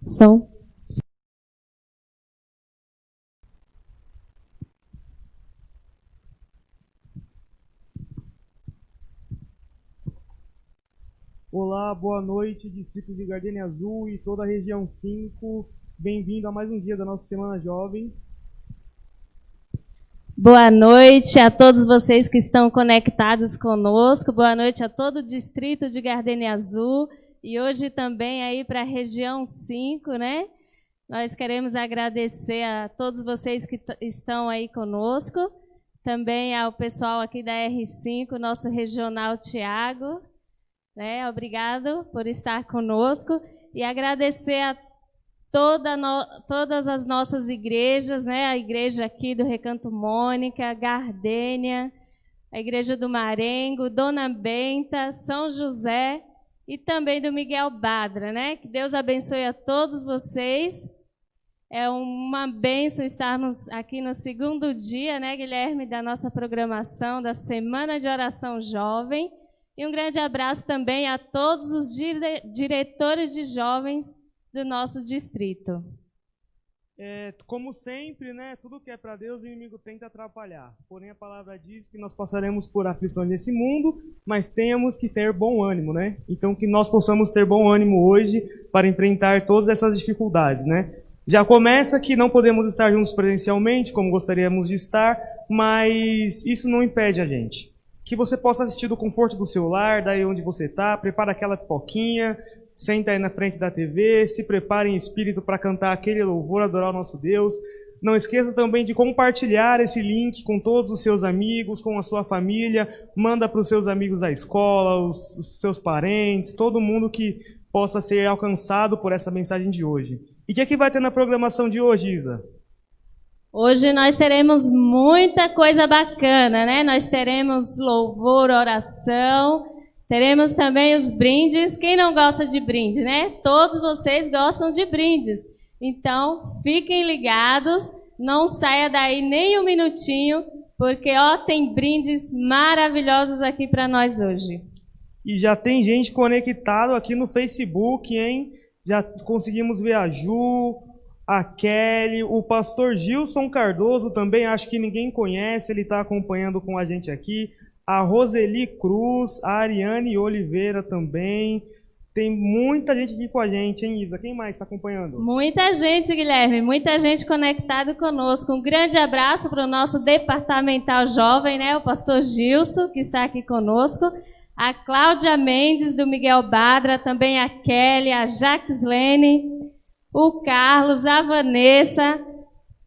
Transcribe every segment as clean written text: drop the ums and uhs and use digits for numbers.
Som. Olá, boa noite, Distrito de Gardenia Azul e toda a região 5. Bem-vindo a mais um dia da nossa Semana Jovem. Boa noite a todos vocês que estão conectados conosco. Boa noite a todo o Distrito de Gardenia Azul e hoje também aí para a região 5, né? Nós queremos agradecer a todos vocês que estão aí conosco, também ao pessoal aqui da R5, nosso regional Tiago, né? Obrigado por estar conosco e agradecer a todas as nossas igrejas, né? A igreja aqui do Recanto Mônica, Gardênia, a igreja do Marengo, Dona Benta, São José e também do Miguel Badra, né? Que Deus abençoe a todos vocês. É uma bênção estarmos aqui no segundo dia, né, Guilherme, da nossa programação da Semana de Oração Jovem. E um grande abraço também a todos os diretores de jovens do nosso distrito. Como sempre, né, tudo que é para Deus, o inimigo tenta atrapalhar. Porém, a palavra diz que nós passaremos por aflições nesse mundo, mas temos que ter bom ânimo, né? Então, que nós possamos ter bom ânimo hoje para enfrentar todas essas dificuldades, né? Já começa que não podemos estar juntos presencialmente, como gostaríamos de estar, mas isso não impede a gente. Que você possa assistir do conforto do seu lar, daí onde você está, prepara aquela pipoquinha, senta aí na frente da TV, se prepare em espírito para cantar aquele louvor, adorar o nosso Deus. Não esqueça também de compartilhar esse link com todos os seus amigos, com a sua família. Manda para os seus amigos da escola, os seus parentes, todo mundo que possa ser alcançado por essa mensagem de hoje. E o que é que vai ter na programação de hoje, Isa? Hoje nós teremos muita coisa bacana, né? Nós teremos louvor, oração. Teremos também os brindes. Quem não gosta de brinde, né? Todos vocês gostam de brindes. Então, fiquem ligados. Não saia daí nem um minutinho, porque, tem brindes maravilhosos aqui para nós hoje. E já tem gente conectada aqui no Facebook, hein? Já conseguimos ver a Ju, a Kelly, o pastor Gilson Cardoso também, acho que ninguém conhece, ele está acompanhando com a gente aqui. A Roseli Cruz, a Ariane Oliveira também. Tem muita gente aqui com a gente, hein, Isa? Quem mais está acompanhando? Muita gente, Guilherme. Muita gente conectada conosco. Um grande abraço para o nosso departamental jovem, né? O pastor Gilson, que está aqui conosco. A Cláudia Mendes, do Miguel Badra. Também a Kelly, a Jaqueslene, o Carlos, a Vanessa.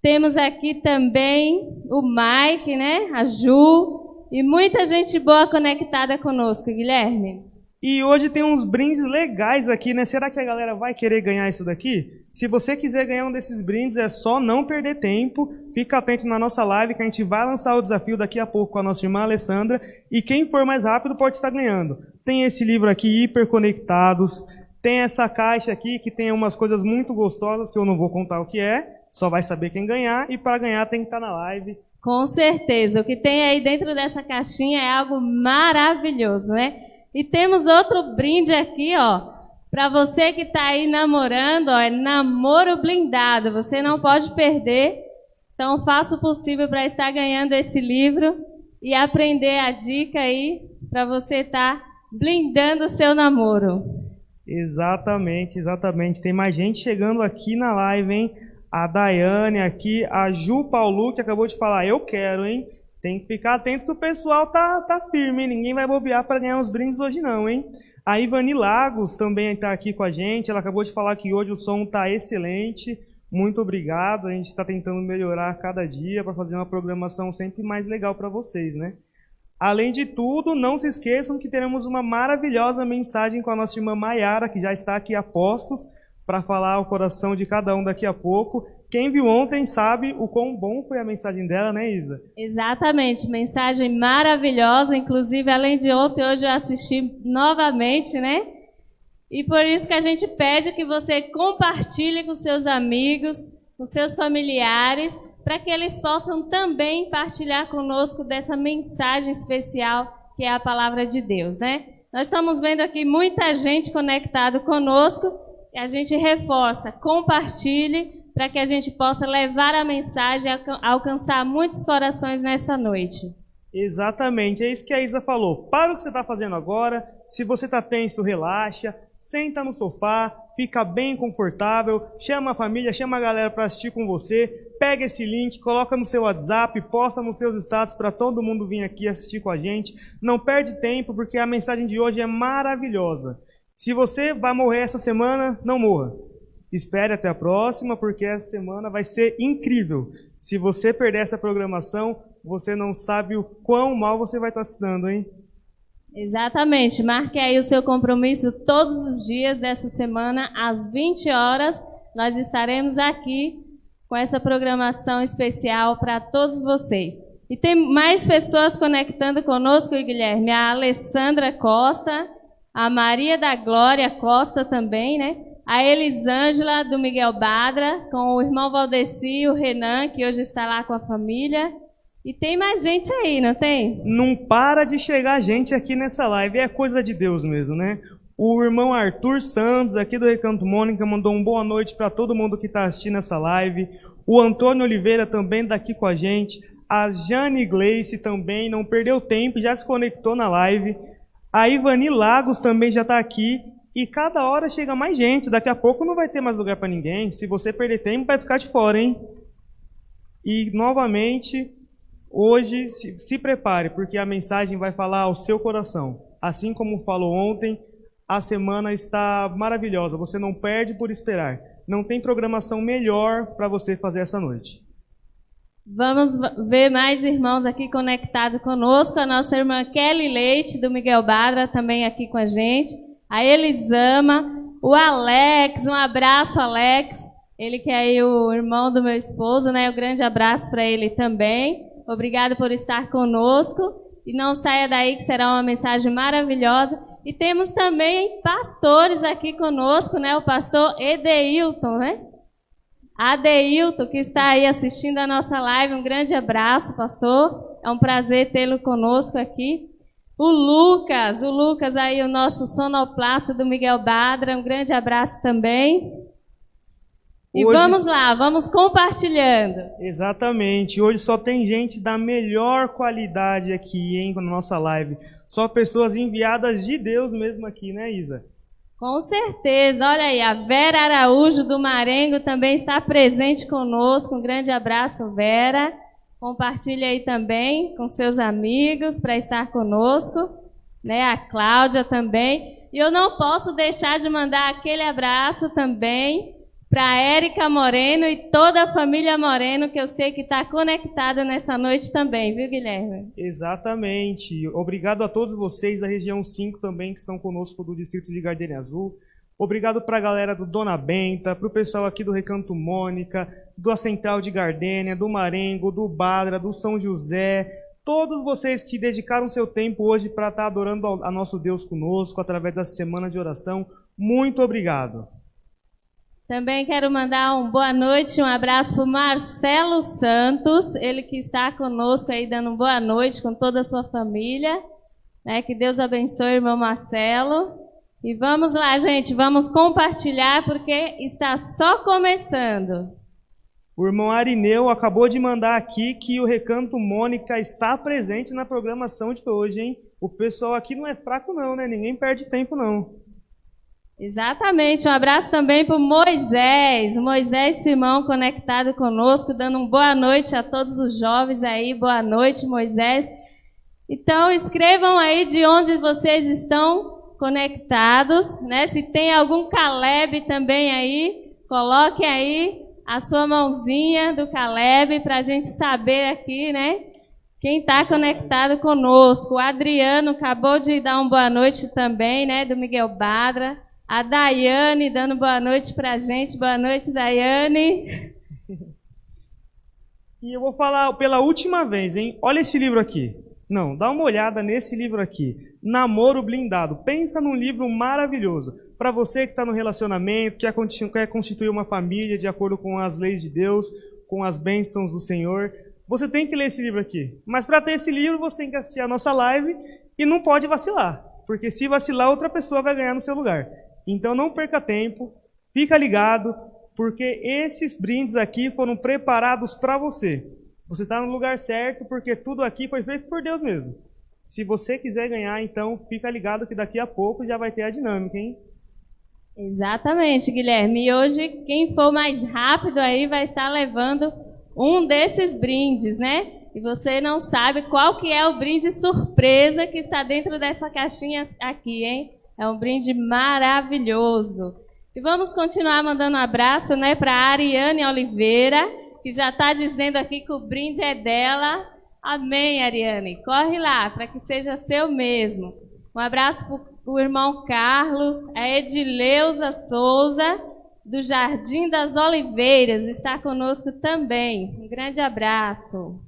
Temos aqui também o Mike, né? A Ju. E muita gente boa conectada conosco, Guilherme. E hoje tem uns brindes legais aqui, né? Será que a galera vai querer ganhar isso daqui? Se você quiser ganhar um desses brindes, é só não perder tempo. Fica atento na nossa live, que a gente vai lançar o desafio daqui a pouco com a nossa irmã Alessandra. E quem for mais rápido pode estar ganhando. Tem esse livro aqui, Hiperconectados. Tem essa caixa aqui, que tem umas coisas muito gostosas, que eu não vou contar o que é. Só vai saber quem ganhar. E para ganhar tem que estar na live. Com certeza. O que tem aí dentro dessa caixinha é algo maravilhoso, né? E temos outro brinde aqui, para você que está aí namorando, é namoro blindado. Você não pode perder. Então, faça o possível para estar ganhando esse livro e aprender a dica aí para você estar blindando o seu namoro. Exatamente, exatamente. Tem mais gente chegando aqui na live, hein? A Daiane aqui, a Ju Paulu, que acabou de falar, eu quero, hein? Tem que ficar atento que o pessoal tá firme, hein? Ninguém vai bobear para ganhar uns brindes hoje não, hein? A Ivani Lagos também está aqui com a gente, ela acabou de falar que hoje o som está excelente. Muito obrigado, a gente está tentando melhorar a cada dia para fazer uma programação sempre mais legal para vocês, né? Além de tudo, não se esqueçam que teremos uma maravilhosa mensagem com a nossa irmã Maiara, que já está aqui a postos, para falar ao coração de cada um daqui a pouco. Quem viu ontem sabe o quão bom foi a mensagem dela, né, Isa? Exatamente, mensagem maravilhosa. Inclusive, além de ontem, hoje eu assisti novamente, né? E por isso que a gente pede que você compartilhe com seus amigos, com seus familiares, para que eles possam também partilhar conosco dessa mensagem especial que é a palavra de Deus, né? Nós estamos vendo aqui muita gente conectada conosco. a gente reforça, compartilhe, para que a gente possa levar a mensagem e alcançar muitos corações nessa noite. Exatamente, é isso que a Isa falou. Para o que você está fazendo agora, se você está tenso, relaxa, senta no sofá, fica bem confortável, chama a família, chama a galera para assistir com você, pega esse link, coloca no seu WhatsApp, posta nos seus status para todo mundo vir aqui assistir com a gente. Não perde tempo, porque a mensagem de hoje é maravilhosa. Se você vai morrer essa semana, não morra. Espere até a próxima, porque essa semana vai ser incrível. Se você perder essa programação, você não sabe o quão mal você vai estar se dando, hein? Exatamente. Marque aí o seu compromisso todos os dias dessa semana, às 20 horas. Nós estaremos aqui com essa programação especial para todos vocês. E tem mais pessoas conectando conosco, Guilherme. A Alessandra Costa, a Maria da Glória Costa também, né? A Elisângela, do Miguel Badra, com o irmão Valdeci e o Renan, que hoje está lá com a família. E tem mais gente aí, não tem? Não para de chegar gente aqui nessa live, é coisa de Deus mesmo, né? O irmão Arthur Santos, aqui do Recanto Mônica, mandou uma boa noite para todo mundo que está assistindo essa live. O Antônio Oliveira também está aqui com a gente. A Jane Gleice também não perdeu tempo, já se conectou na live. A Ivani Lagos também já está aqui. E cada hora chega mais gente, daqui a pouco não vai ter mais lugar para ninguém. Se você perder tempo, vai ficar de fora, hein? E, novamente, hoje, se prepare, porque a mensagem vai falar ao seu coração. Assim como falou ontem, a semana está maravilhosa. Você não perde por esperar. Não tem programação melhor para você fazer essa noite. Vamos ver mais irmãos aqui conectados conosco. A nossa irmã Kelly Leite, do Miguel Badra, também aqui com a gente. A Elisama, o Alex, um abraço, Alex. Ele que é aí o irmão do meu esposo, né? Um grande abraço para ele também. Obrigado por estar conosco. E não saia daí que será uma mensagem maravilhosa. E temos também pastores aqui conosco, né? O pastor Edeilton, né? Adeilton, que está aí assistindo a nossa live. Um grande abraço, pastor. É um prazer tê-lo conosco aqui. O Lucas aí, o nosso sonoplasta do Miguel Badra. Um grande abraço também. E hoje, vamos lá, vamos compartilhando. Exatamente. Hoje só tem gente da melhor qualidade aqui, hein, na nossa live. Só pessoas enviadas de Deus mesmo aqui, né, Isa? Com certeza. Olha aí, a Vera Araújo do Marengo também está presente conosco. Um grande abraço, Vera. Compartilhe aí também com seus amigos para estar conosco. Né? A Cláudia também. E eu não posso deixar de mandar aquele abraço também para a Érica Moreno e toda a família Moreno, que eu sei que está conectada nessa noite também, viu, Guilherme? Exatamente. Obrigado a todos vocês da região 5 também, que estão conosco do Distrito de Gardênia Azul. Obrigado para a galera do Dona Benta, para o pessoal aqui do Recanto Mônica, da Central de Gardênia, do Marengo, do Badra, do São José. Todos vocês que dedicaram seu tempo hoje para estar adorando a nosso Deus conosco, através dessa semana de oração. Muito obrigado. Também quero mandar uma boa noite, um abraço para o Marcelo Santos, ele que está conosco aí dando uma boa noite com toda a sua família. Né? Que Deus abençoe, irmão Marcelo. E vamos lá, gente, vamos compartilhar porque está só começando. O irmão Arineu acabou de mandar aqui que o Recanto Mônica está presente na programação de hoje, hein? O pessoal aqui não é fraco não, né? Ninguém perde tempo não. Exatamente, um abraço também para o Moisés Simão conectado conosco, dando uma boa noite a todos os jovens aí, boa noite, Moisés. Então, escrevam aí de onde vocês estão conectados, né? Se tem algum Caleb também aí, coloquem aí a sua mãozinha do Caleb para a gente saber aqui, né? Quem está conectado conosco. O Adriano acabou de dar uma boa noite também, né? Do Miguel Badra. A Daiane dando boa noite para a gente. Boa noite, Daiane. E eu vou falar pela última vez, hein? Olha esse livro aqui. Não, dá uma olhada nesse livro aqui. Namoro Blindado. Pensa num livro maravilhoso. Para você que está no relacionamento, quer constituir uma família de acordo com as leis de Deus, com as bênçãos do Senhor, você tem que ler esse livro aqui. Mas para ter esse livro, você tem que assistir a nossa live e não pode vacilar. Porque se vacilar, outra pessoa vai ganhar no seu lugar. Então não perca tempo, Fica ligado, porque esses brindes aqui foram preparados para você. Você está no lugar certo, porque tudo aqui foi feito por Deus mesmo. Se você quiser ganhar, então fica ligado que daqui a pouco já vai ter a dinâmica, hein? Exatamente, Guilherme. E hoje, quem for mais rápido aí vai estar levando um desses brindes, né? E você não sabe qual que é o brinde surpresa que está dentro dessa caixinha aqui, hein? É um brinde maravilhoso. E vamos continuar mandando um abraço, né, para a Ariane Oliveira, que já está dizendo aqui que o brinde é dela. Amém, Ariane. Corre lá, para que seja seu mesmo. Um abraço para o irmão Carlos, a Edileuza Souza, do Jardim das Oliveiras, está conosco também. Um grande abraço.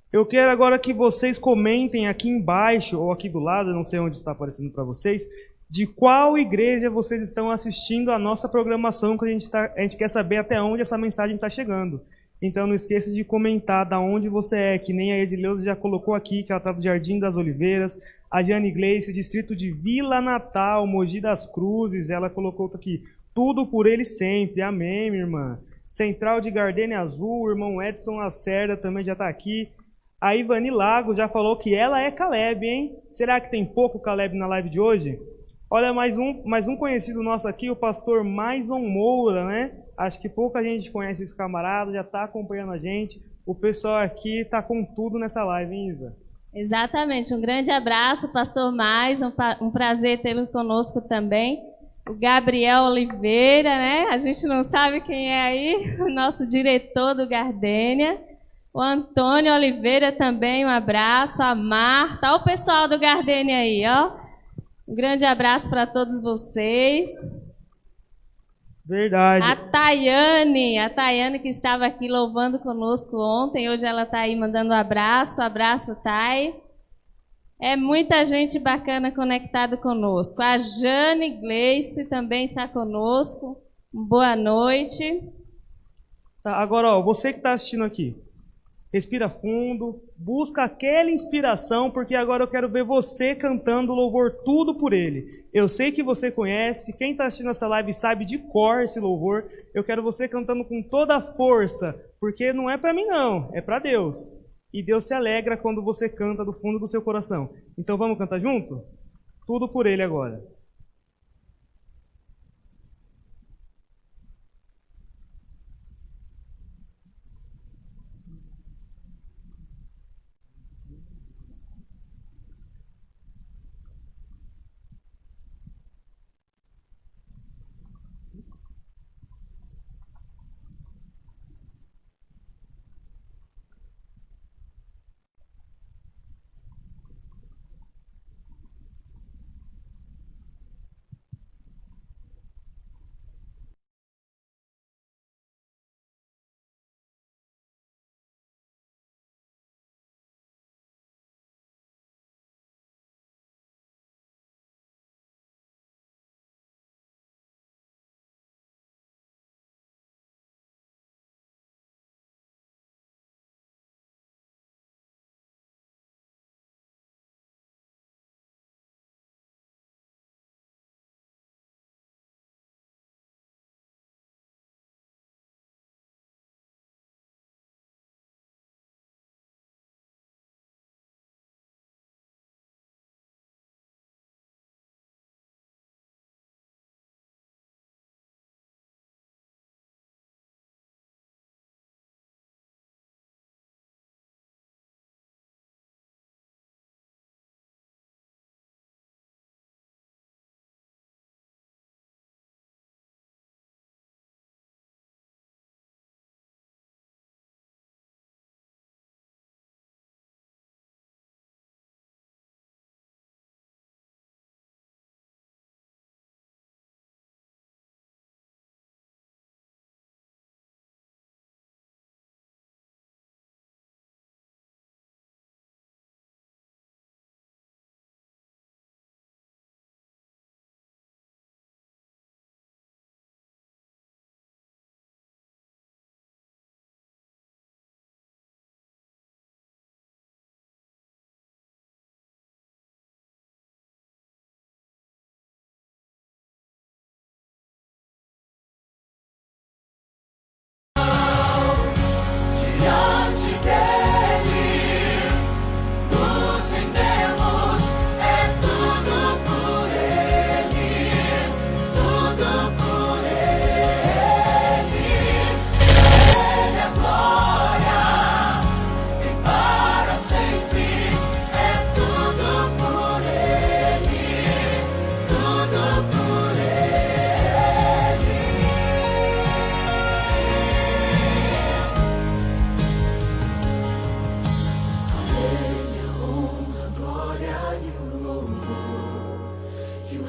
Eu quero agora que vocês comentem aqui embaixo, ou aqui do lado, não sei onde está aparecendo para vocês, de qual igreja vocês estão assistindo a nossa programação, que a gente quer saber até onde essa mensagem está chegando. Então não esqueça de comentar da onde você é, que nem a Edileuza já colocou aqui, que ela está do Jardim das Oliveiras, a Jane Gleice, distrito de Vila Natal, Mogi das Cruzes, ela colocou aqui, tudo por ele sempre, amém, minha irmã. Central de Gardênia Azul, o irmão Edson Lacerda também já está aqui. A Ivani Lago já falou que ela é Caleb, hein? Será que tem pouco Caleb na live de hoje? Olha, mais um conhecido nosso aqui, o pastor Maison Moura, né? Acho que pouca gente conhece esse camarada, já está acompanhando a gente. O pessoal aqui está com tudo nessa live, hein, Isa? Exatamente. Um grande abraço, pastor Maison. Um prazer tê-lo conosco também. O Gabriel Oliveira, né? A gente não sabe quem é aí, o nosso diretor do Gardênia. O Antônio Oliveira também, um abraço. A Marta, olha o pessoal do Gardênia aí, ó. Um grande abraço para todos vocês. Verdade. A Tayane que estava aqui louvando conosco ontem, hoje ela está aí mandando um abraço. Abraço, Thay. É muita gente bacana conectada conosco. A Jane Gleice também está conosco. Boa noite. Tá, agora, ó, você que está assistindo aqui, respira fundo, busca aquela inspiração, porque agora eu quero ver você cantando o louvor Tudo por Ele. Eu sei que você conhece, quem está assistindo essa live sabe de cor esse louvor. Eu quero você cantando com toda a força, porque não é para mim não, é para Deus. E Deus se alegra quando você canta do fundo do seu coração. Então vamos cantar junto? Tudo por Ele agora.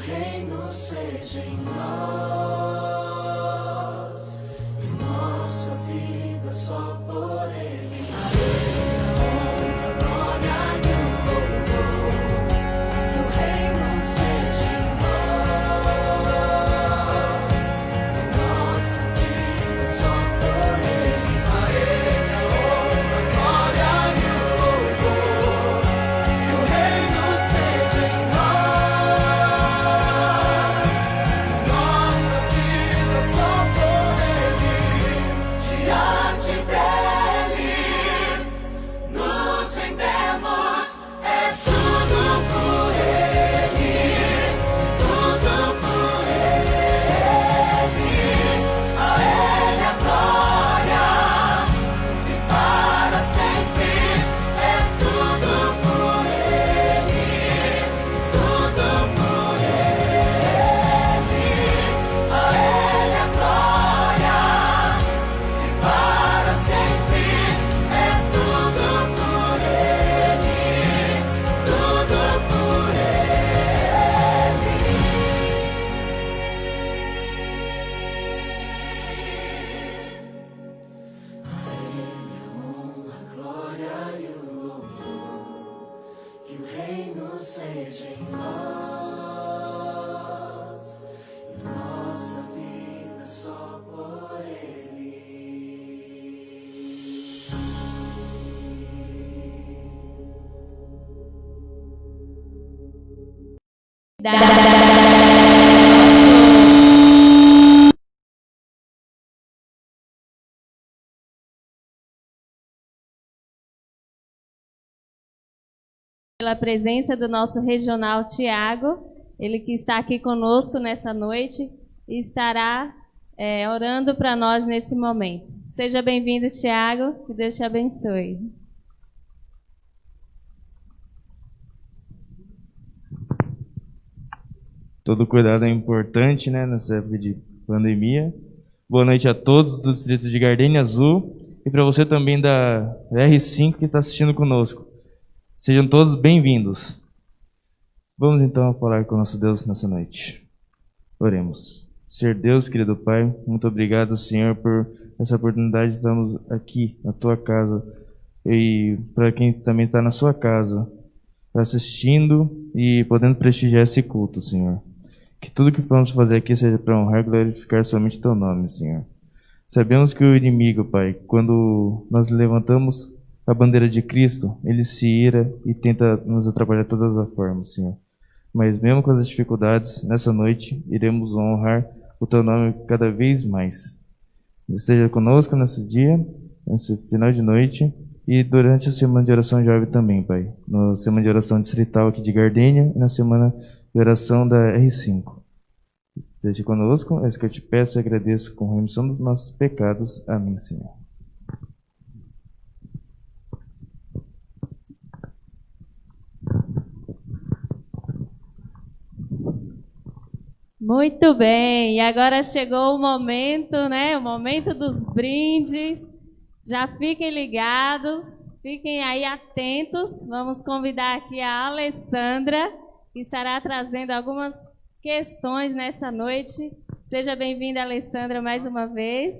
reino seja em nós, e nossa vida só por Ele. A honra, a glória e o louvor, que o reino seja em nós, e nossa vida só por Ele. A Ele a honra, a glória e o louvor, que o reino seja em nós, nossa vida só por Ele. Diante dele nos rendemos, é tudo por Ele, tudo por Ele. A Ele a glória e para sempre, é tudo por Ele, tudo por Ele. A Ele a glória e para sempre, é tudo por Ele, tudo por A glória e o louvor, que o reino seja em nós, e nossa vida só por Ele. Pela presença do nosso regional Tiago, ele que está aqui conosco nessa noite e estará orando para nós nesse momento. Seja bem-vindo, Tiago, que Deus te abençoe. Todo cuidado é importante, né, nessa época de pandemia. Boa noite a todos do distrito de Gardênia Azul e para você também da R5 que está assistindo conosco. Sejam todos bem-vindos. Vamos então falar com o nosso Deus nessa noite. Oremos. Senhor Deus, querido Pai, muito obrigado, Senhor, por essa oportunidade de estarmos aqui na Tua casa e para quem também está na sua casa, assistindo e podendo prestigiar esse culto, Senhor. Que tudo que vamos fazer aqui seja para honrar e glorificar somente Teu nome, Senhor. Sabemos que o inimigo, Pai, quando nós levantamos a bandeira de Cristo, ele se ira e tenta nos atrapalhar de todas as formas, Senhor. Mas mesmo com as dificuldades, nessa noite, iremos honrar o Teu nome cada vez mais. Esteja conosco nesse dia, nesse final de noite, e durante a semana de oração jovem também, Pai. Na semana de oração distrital aqui de Gardênia e na semana de oração da R5. Esteja conosco, é isso que eu te peço e agradeço com remissão dos nossos pecados. Amém, Senhor. Muito bem, e agora chegou o momento, né? O momento dos brindes. Já fiquem ligados, fiquem aí atentos. Vamos convidar aqui a Alessandra, que estará trazendo algumas questões nessa noite. Seja bem-vinda, Alessandra, mais uma vez.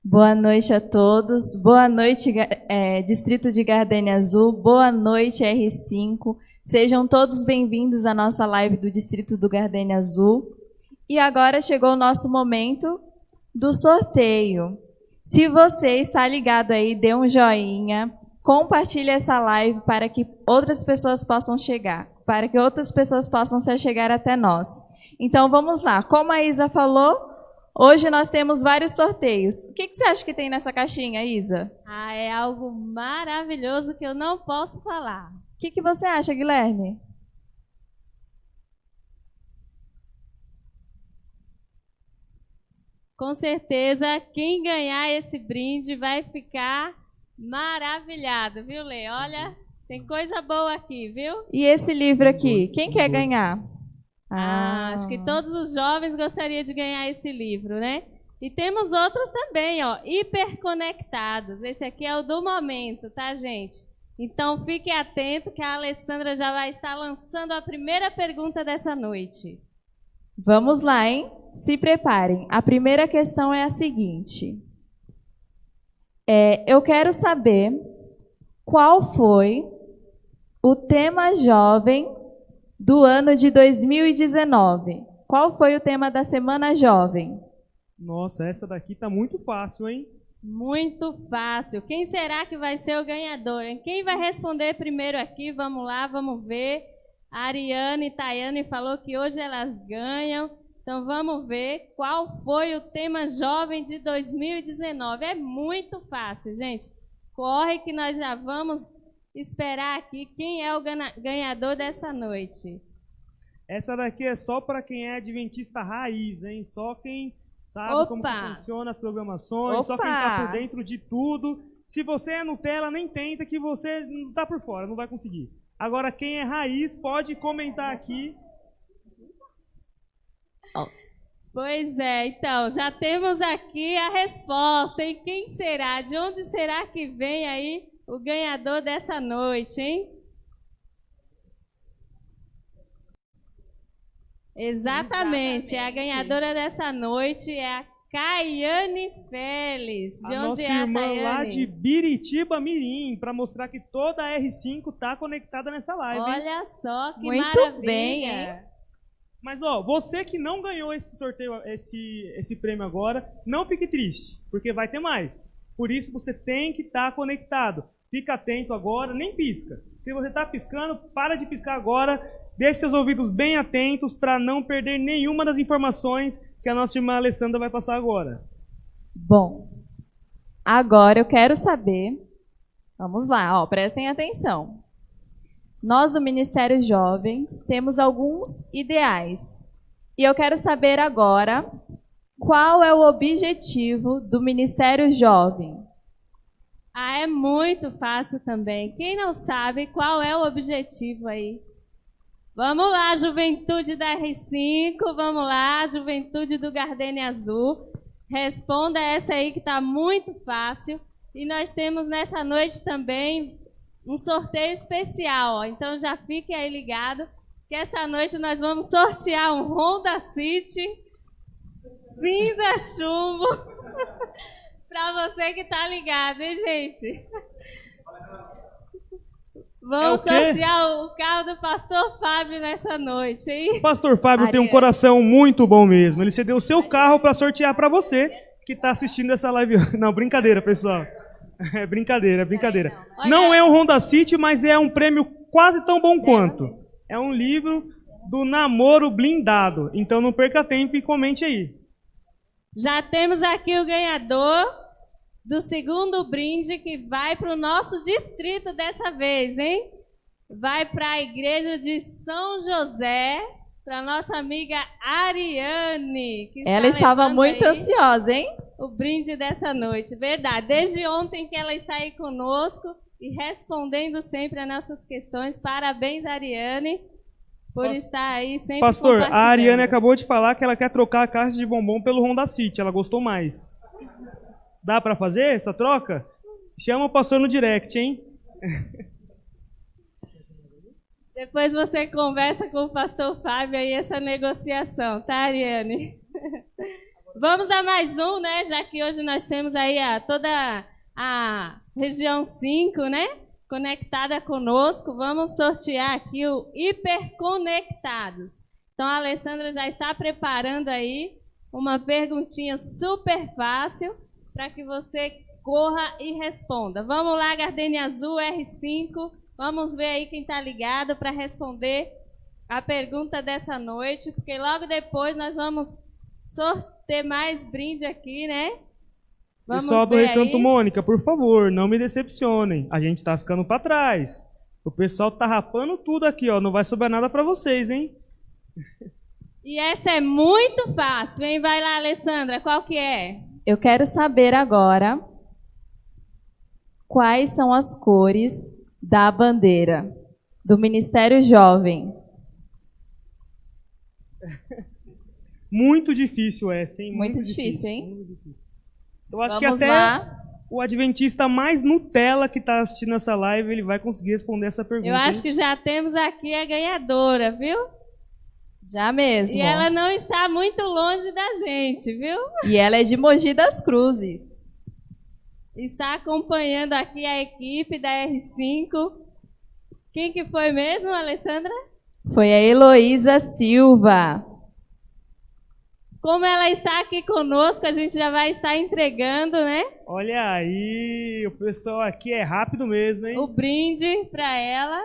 Boa noite a todos. Boa noite, Distrito de Gardênia Azul. Boa noite, R5. Sejam todos bem-vindos à nossa live do Distrito do Gardênia Azul. E agora chegou o nosso momento do sorteio. Se você está ligado aí, dê um joinha, compartilhe essa live para que outras pessoas possam chegar, para que outras pessoas possam se chegar até nós. Então vamos lá. Como a Isa falou, hoje nós temos vários sorteios. O que você acha que tem nessa caixinha, Isa? É algo maravilhoso que eu não posso falar. O que você acha, Guilherme? Com certeza, quem ganhar esse brinde vai ficar maravilhado, viu, Lê? Olha, tem coisa boa aqui, viu? E esse livro aqui, quem quer ganhar? Acho que todos os jovens gostariam de ganhar esse livro, né? E temos outros também, ó, hiperconectados. Esse aqui é o do momento, tá, gente? Então fique atento que a Alessandra já vai estar lançando a primeira pergunta dessa noite. Vamos lá, hein? Se preparem. A primeira questão é a seguinte. Eu quero saber qual foi o tema jovem do ano de 2019. Qual foi o tema da Semana Jovem? Nossa, essa daqui tá muito fácil, hein? Muito fácil. Quem será que vai ser o ganhador, hein? Quem vai responder primeiro aqui? Vamos lá, vamos ver. A Ariane e Tayane falou que hoje elas ganham. Então vamos ver qual foi o tema jovem de 2019. É muito fácil, gente. Corre que nós já vamos esperar aqui quem é o ganhador dessa noite. Essa daqui é só para quem é adventista raiz, hein? Só quem sabe como que funciona as programações, só quem está por dentro de tudo. Se você é Nutella, nem tenta que você não está por fora, não vai conseguir. Agora, quem é raiz pode comentar aqui. Pois é, então, já temos aqui a resposta, hein? Quem será? De onde será que vem aí o ganhador dessa noite, hein? Exatamente, a ganhadora dessa noite é a Caiane Félix. De onde é a irmã Caiane? Lá de Biritiba Mirim, para mostrar que toda a R5 está conectada nessa live. Olha só que muito maravilha. bem, hein? Mas ó, você que não ganhou esse sorteio, esse prêmio agora, não fique triste, porque vai ter mais. Por isso você tem que estar conectado. Fica atento agora, nem pisca. Se você está piscando, para de piscar agora. Deixe seus ouvidos bem atentos para não perder nenhuma das informações que a nossa irmã Alessandra vai passar agora. Bom, agora eu quero saber. Vamos lá, ó, prestem atenção. Nós do Ministério Jovens temos alguns ideais. E eu quero saber agora qual é o objetivo do Ministério Jovem. Ah, é muito fácil também. Quem não sabe qual é o objetivo aí? Vamos lá, juventude da R5, vamos lá, juventude do Gardênia Azul. Responda essa aí que está muito fácil. E nós temos nessa noite também um sorteio especial. Ó. Então já fique aí ligado que essa noite nós vamos sortear um Honda City cinza chumbo para você que está ligado, hein, gente? Vamos sortear o carro do Pastor Fábio nessa noite, hein? O Pastor Fábio tem um coração muito bom mesmo. Ele cedeu o seu carro para sortear para você que está assistindo essa live. Não, brincadeira, pessoal. É brincadeira, é brincadeira. Não é um Honda City, mas é um prêmio quase tão bom quanto. É um livro do Namoro Blindado. Então não perca tempo e comente aí. Já temos aqui o ganhador do segundo brinde que vai para o nosso distrito dessa vez, hein? Vai para a igreja de São José, para nossa amiga Ariane. Que ela estava muito ansiosa, hein? O brinde dessa noite, verdade. Desde ontem que ela está aí conosco e respondendo sempre as nossas questões. Parabéns, Ariane, por estar aí sempre Pastor, a Ariane acabou de falar que ela quer trocar a caixa de bombom pelo Honda City. Ela gostou mais. Dá para fazer essa troca? Chama o pastor no direct, hein? Depois você conversa com o pastor Fábio aí essa negociação, tá, Ariane? Vamos a mais um, né? Já que hoje nós temos aí toda a região 5, né? Conectada conosco. Vamos sortear aqui o Hiperconectados. Então a Alessandra já está preparando aí uma perguntinha super fácil para que você corra e responda. Vamos lá, Gardênia Azul, R5. Vamos ver aí quem está ligado para responder a pergunta dessa noite, porque logo depois nós vamos ter mais brinde aqui, né? Vamos Pessoal do ver Recanto aí. Mônica, por favor, não me decepcionem. A gente tá ficando para trás. O pessoal tá rapando tudo aqui, ó. Não vai sobrar nada para vocês, hein? E essa é muito fácil, hein? Vai lá, Alessandra, qual que é? Eu quero saber agora quais são as cores da bandeira do Ministério Jovem. Muito difícil essa, hein? Muito difícil, hein? Muito difícil. Eu acho Vamos que até lá. o adventista mais Nutella que está assistindo essa live, ele vai conseguir responder essa pergunta. Eu acho que já temos aqui a ganhadora, viu? Já mesmo. E ela não está muito longe da gente, viu? E ela é de Mogi das Cruzes. Está acompanhando aqui a equipe da R5. Quem que foi mesmo, Alessandra? Foi a Heloísa Silva. Como ela está aqui conosco, a gente já vai estar entregando, né? Olha aí, o pessoal aqui é rápido mesmo, hein? O brinde para ela.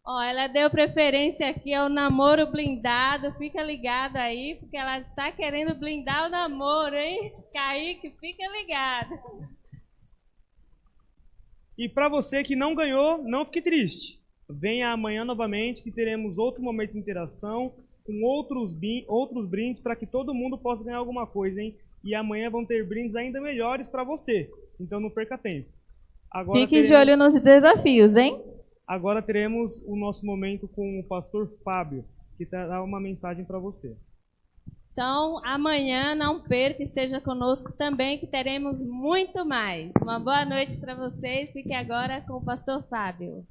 Ó, ela deu preferência aqui ao namoro blindado. Fica ligado aí, porque ela está querendo blindar o namoro, hein? Kaique, fica ligado. E para você que não ganhou, não fique triste. Venha amanhã novamente que teremos outro momento de interação com outros brindes para que todo mundo possa ganhar alguma coisa, hein? E amanhã vão ter brindes ainda melhores para você. Então não perca tempo. Agora Fique de olho nos desafios, hein? Agora teremos o nosso momento com o pastor Fábio, que dará uma mensagem para você. Então, amanhã não perca, esteja conosco também, que teremos muito mais. Uma boa noite para vocês. Fique agora com o pastor Fábio.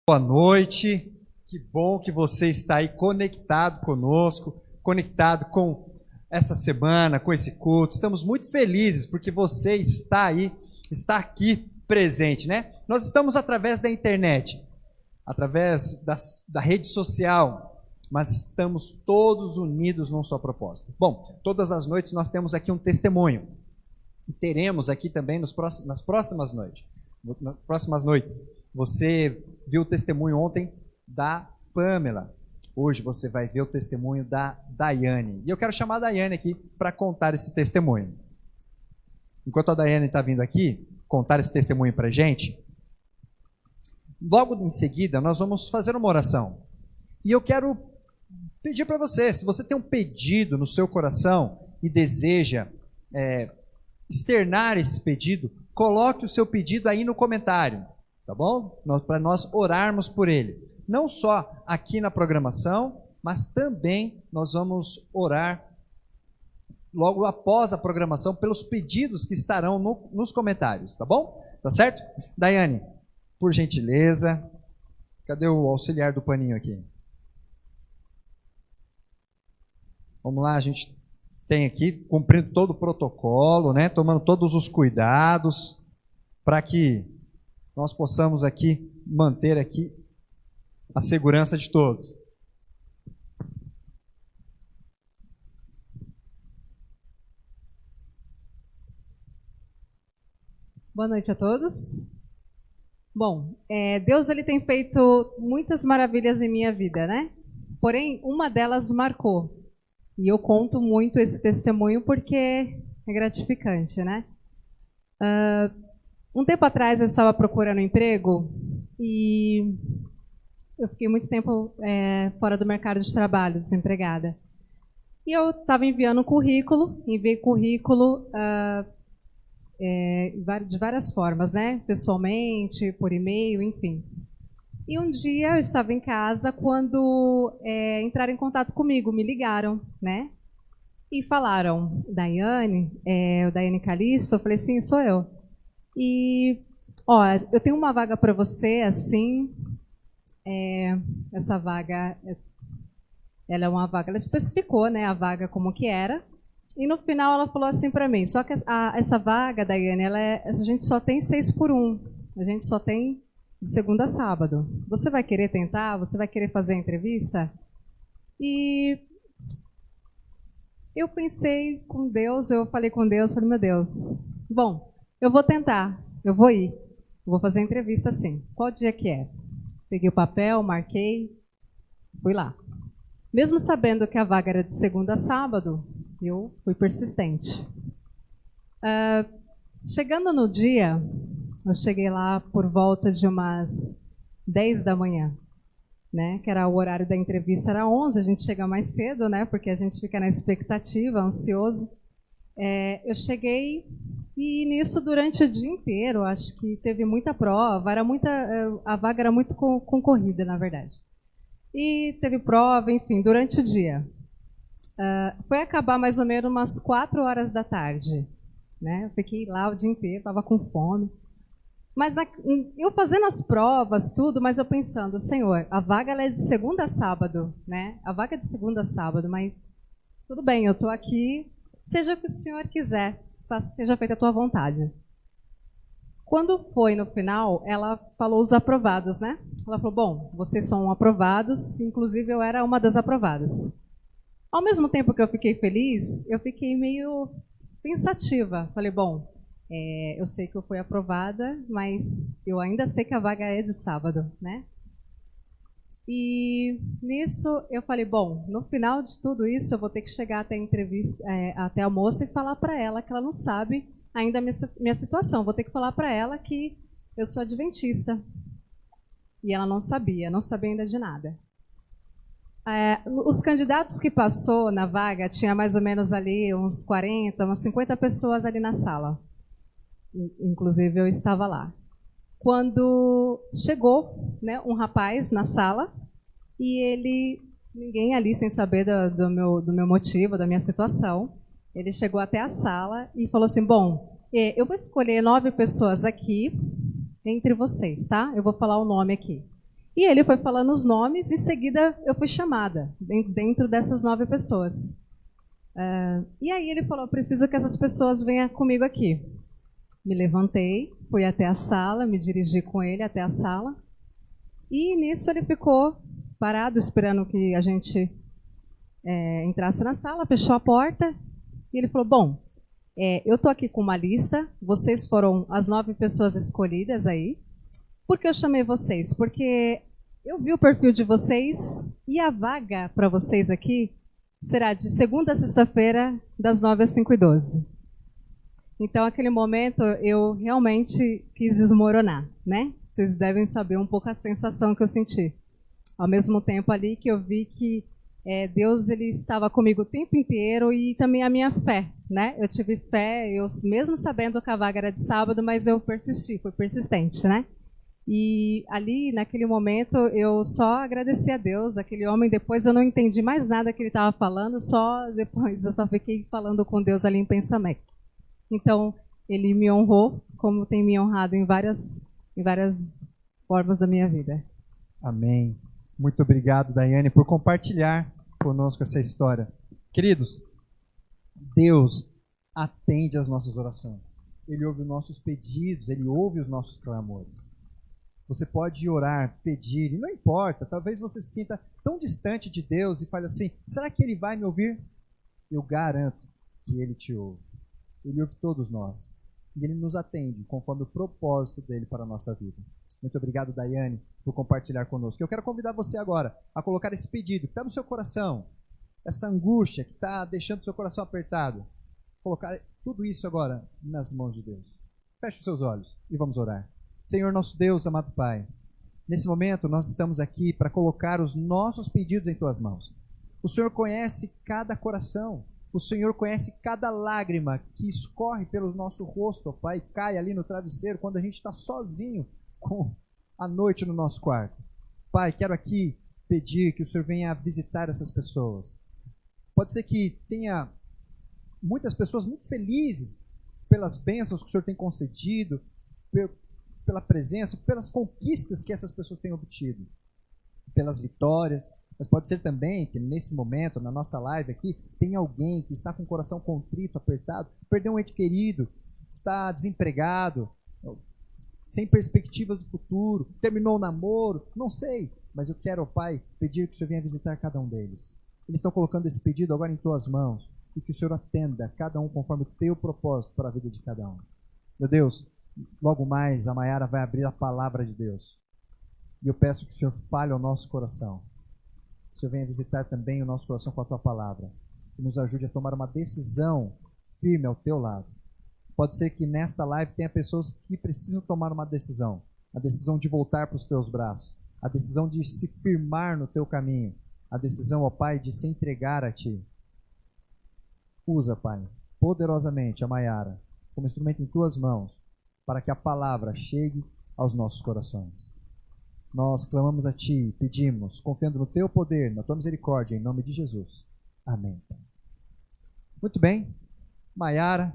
Boa noite, que bom que você está aí conectado conosco, conectado com essa semana, com esse culto. Estamos muito felizes porque você está aí, está aqui presente, né? Nós estamos através da internet, através da rede social, mas estamos todos unidos num só propósito. Bom, todas as noites nós temos aqui um testemunho e teremos aqui também nas próximas noites. Você viu o testemunho ontem da Pamela. Hoje você vai ver o testemunho da Daiane. E eu quero chamar a Daiane aqui para contar esse testemunho. Enquanto a Daiane está vindo aqui contar esse testemunho para a gente, logo em seguida nós vamos fazer uma oração. E eu quero pedir para você, se você tem um pedido no seu coração e deseja externar esse pedido, coloque o seu pedido aí no comentário. Tá bom? Para nós orarmos por ele. Não só aqui na programação, mas também nós vamos orar logo após a programação pelos pedidos que estarão nos comentários, tá bom? Tá certo? Daiane, por gentileza, cadê o auxiliar do paninho aqui? Vamos lá, a gente tem aqui, cumprindo todo o protocolo, né? Tomando todos os cuidados para que nós possamos aqui manter aqui a segurança de todos. Boa noite a todos. Bom, Deus ele tem feito muitas maravilhas em minha vida, né? Porém, uma delas marcou. E eu conto muito esse testemunho porque é gratificante, né? Um tempo atrás eu estava procurando emprego e eu fiquei muito tempo fora do mercado de trabalho, desempregada. E eu estava enviei currículo de várias formas, né? Pessoalmente, por e-mail, enfim. E um dia eu estava em casa quando entraram em contato comigo, me ligaram, né? E falaram, Daiane, o Daiane Calisto, eu falei, sim, sou eu. E, ó, eu tenho uma vaga para você, assim, essa vaga, ela é uma vaga, ela especificou, né, a vaga como que era, e no final ela falou assim para mim, só que essa vaga, Daiane, a gente só tem 6x1, a gente só tem de segunda a sábado. Você vai querer tentar? Você vai querer fazer a entrevista? E eu pensei com Deus, eu falei com Deus, falei, meu Deus, bom, eu vou tentar, eu vou ir, vou fazer a entrevista sim. Qual dia que é? Peguei o papel, marquei, fui lá. Mesmo sabendo que a vaga era de segunda a sábado, eu fui persistente. Chegando no dia, eu cheguei lá por volta de umas 10 da manhã. né? Que era o horário da entrevista, era 11, a gente chega mais cedo, né? Porque a gente fica na expectativa, ansioso. Eu cheguei e nisso durante o dia inteiro, acho que teve muita prova, a vaga era muito concorrida, na verdade. E teve prova, enfim, durante o dia. Foi acabar mais ou menos umas 4 horas da tarde, né? Eu fiquei lá o dia inteiro, estava com fome. Mas eu fazendo as provas, tudo, mas eu pensando, Senhor, a vaga ela é de segunda a sábado, né? A vaga é de segunda a sábado, mas tudo bem, eu estou aqui, seja o que o Senhor quiser, seja feita a tua vontade. Quando foi no final, ela falou os aprovados, né? Ela falou, bom, vocês são aprovados, inclusive eu era uma das aprovadas. Ao mesmo tempo que eu fiquei feliz, eu fiquei meio pensativa. Falei, bom, eu sei que eu fui aprovada, mas eu ainda sei que a vaga é de sábado, né? E nisso eu falei, bom, no final de tudo isso eu vou ter que chegar até a entrevista, até a moça e falar para ela que ela não sabe ainda a minha situação. Vou ter que falar para ela que eu sou adventista. E ela não sabia ainda de nada. Os candidatos que passou na vaga, tinha mais ou menos ali uns 40, umas 50 pessoas ali na sala. Inclusive eu estava lá. Quando chegou, né, um rapaz na sala e ninguém ali sem saber do meu motivo, da minha situação, ele chegou até a sala e falou assim, bom, eu vou escolher 9 pessoas aqui entre vocês, tá? Eu vou falar o nome aqui. E ele foi falando os nomes e em seguida eu fui chamada dentro dessas 9 pessoas. E aí ele falou, preciso que essas pessoas venham comigo aqui. Me levantei, fui até a sala, me dirigi com ele até a sala. E nisso ele ficou parado, esperando que a gente entrasse na sala, fechou a porta. E ele falou, bom, eu estou aqui com uma lista, vocês foram as 9 pessoas escolhidas aí. Por que eu chamei vocês? Porque eu vi o perfil de vocês e a vaga para vocês aqui será de segunda a sexta-feira, das 9 às 5h12. Então, naquele momento, eu realmente quis desmoronar, né? Vocês devem saber um pouco a sensação que eu senti. Ao mesmo tempo ali que eu vi que Deus ele estava comigo o tempo inteiro e também a minha fé, né? Eu tive fé, eu mesmo sabendo que a vaga era de sábado, mas eu persisti, fui persistente, né? E ali, naquele momento, eu só agradeci a Deus, aquele homem. Depois eu não entendi mais nada que ele estava falando, só depois eu só fiquei falando com Deus ali em pensamento. Então, ele me honrou, como tem me honrado em várias formas da minha vida. Amém. Muito obrigado, Daiane, por compartilhar conosco essa história. Queridos, Deus atende às nossas orações. Ele ouve os nossos pedidos, Ele ouve os nossos clamores. Você pode orar, pedir, e não importa, talvez você se sinta tão distante de Deus e fale assim, será que Ele vai me ouvir? Eu garanto que Ele te ouve. Ele ouve todos nós. E Ele nos atende conforme o propósito dEle para a nossa vida. Muito obrigado, Daiane, por compartilhar conosco. Eu quero convidar você agora a colocar esse pedido que está no seu coração, essa angústia que está deixando o seu coração apertado. Colocar tudo isso agora nas mãos de Deus. Feche os seus olhos e vamos orar. Senhor nosso Deus, amado Pai, nesse momento nós estamos aqui para colocar os nossos pedidos em Tuas mãos. O Senhor conhece cada coração. O Senhor conhece cada lágrima que escorre pelo nosso rosto, ó Pai, cai ali no travesseiro quando a gente está sozinho à noite no nosso quarto. Pai, quero aqui pedir que o Senhor venha visitar essas pessoas. Pode ser que tenha muitas pessoas muito felizes pelas bênçãos que o Senhor tem concedido, pela presença, pelas conquistas que essas pessoas têm obtido, pelas vitórias. Mas pode ser também que nesse momento, na nossa live aqui, tem alguém que está com o coração contrito, apertado, perdeu um ente querido, está desempregado, sem perspectivas do futuro, terminou o namoro, não sei. Mas eu quero, Pai, pedir que o Senhor venha visitar cada um deles. Eles estão colocando esse pedido agora em Tuas mãos e que o Senhor atenda cada um conforme o Teu propósito para a vida de cada um. Meu Deus, logo mais a Maiara vai abrir a palavra de Deus. E eu peço que o Senhor fale ao nosso coração. Que o Senhor venha visitar também o nosso coração com a Tua palavra. Que nos ajude a tomar uma decisão firme ao Teu lado. Pode ser que nesta live tenha pessoas que precisam tomar uma decisão. A decisão de voltar para os Teus braços. a decisão de se firmar no teu caminho, a decisão, ó Pai, de se entregar a Ti. Usa, Pai, poderosamente a Maiara como instrumento em Tuas mãos, para que a palavra chegue aos nossos corações. Nós clamamos a Ti, pedimos, confiando no Teu poder, na Tua misericórdia, em nome de Jesus. Amém. Muito bem, Maiara,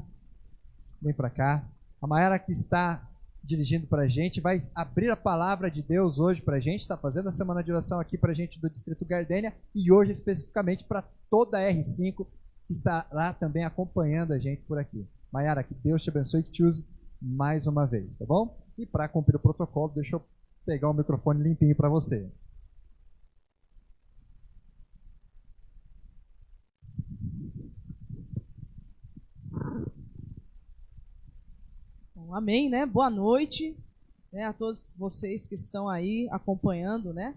vem para cá. A Maiara que está dirigindo para a gente, vai abrir a palavra de Deus hoje para a gente, está fazendo a semana de oração aqui para a gente do Distrito Gardênia e hoje especificamente para toda a R5 que estará também acompanhando a gente por aqui. Maiara, que Deus te abençoe e que te use mais uma vez, tá bom? E para cumprir o protocolo, deixa eu pegar o microfone limpinho para você. Amém, né? Boa noite, né, a todos vocês que estão aí acompanhando, né,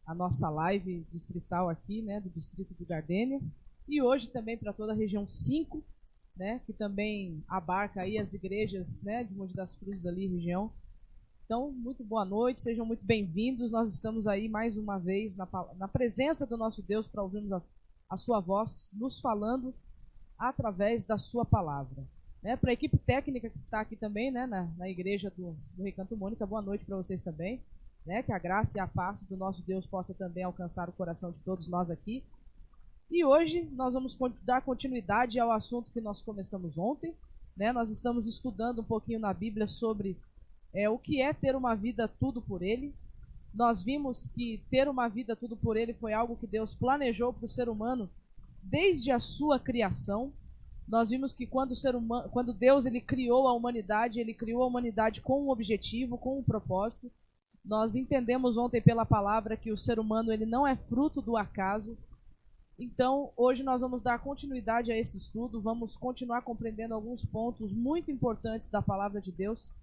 a nossa live distrital aqui, né, do Distrito do Gardênia. E hoje também para toda a região 5, né, que também abarca aí as igrejas, né, de Mogi das Cruzes ali, região. Então, muito boa noite, sejam muito bem-vindos. Nós estamos aí mais uma vez na presença do nosso Deus para ouvirmos a sua voz nos falando através da sua palavra. Né, para a equipe técnica que está aqui também, né, na igreja do Recanto Mônica, boa noite para vocês também. Né, que a graça e a paz do nosso Deus possa também alcançar o coração de todos nós aqui. E hoje nós vamos dar continuidade ao assunto que nós começamos ontem. Né, nós estamos estudando um pouquinho na Bíblia sobre o que é ter uma vida tudo por Ele. Nós vimos que ter uma vida tudo por Ele foi algo que Deus planejou para o ser humano desde a sua criação. Nós vimos que quando Deus ele criou a humanidade com um objetivo, com um propósito. Nós entendemos ontem pela palavra que o ser humano ele não é fruto do acaso. Então, hoje nós vamos dar continuidade a esse estudo, vamos continuar compreendendo alguns pontos muito importantes da palavra de Deus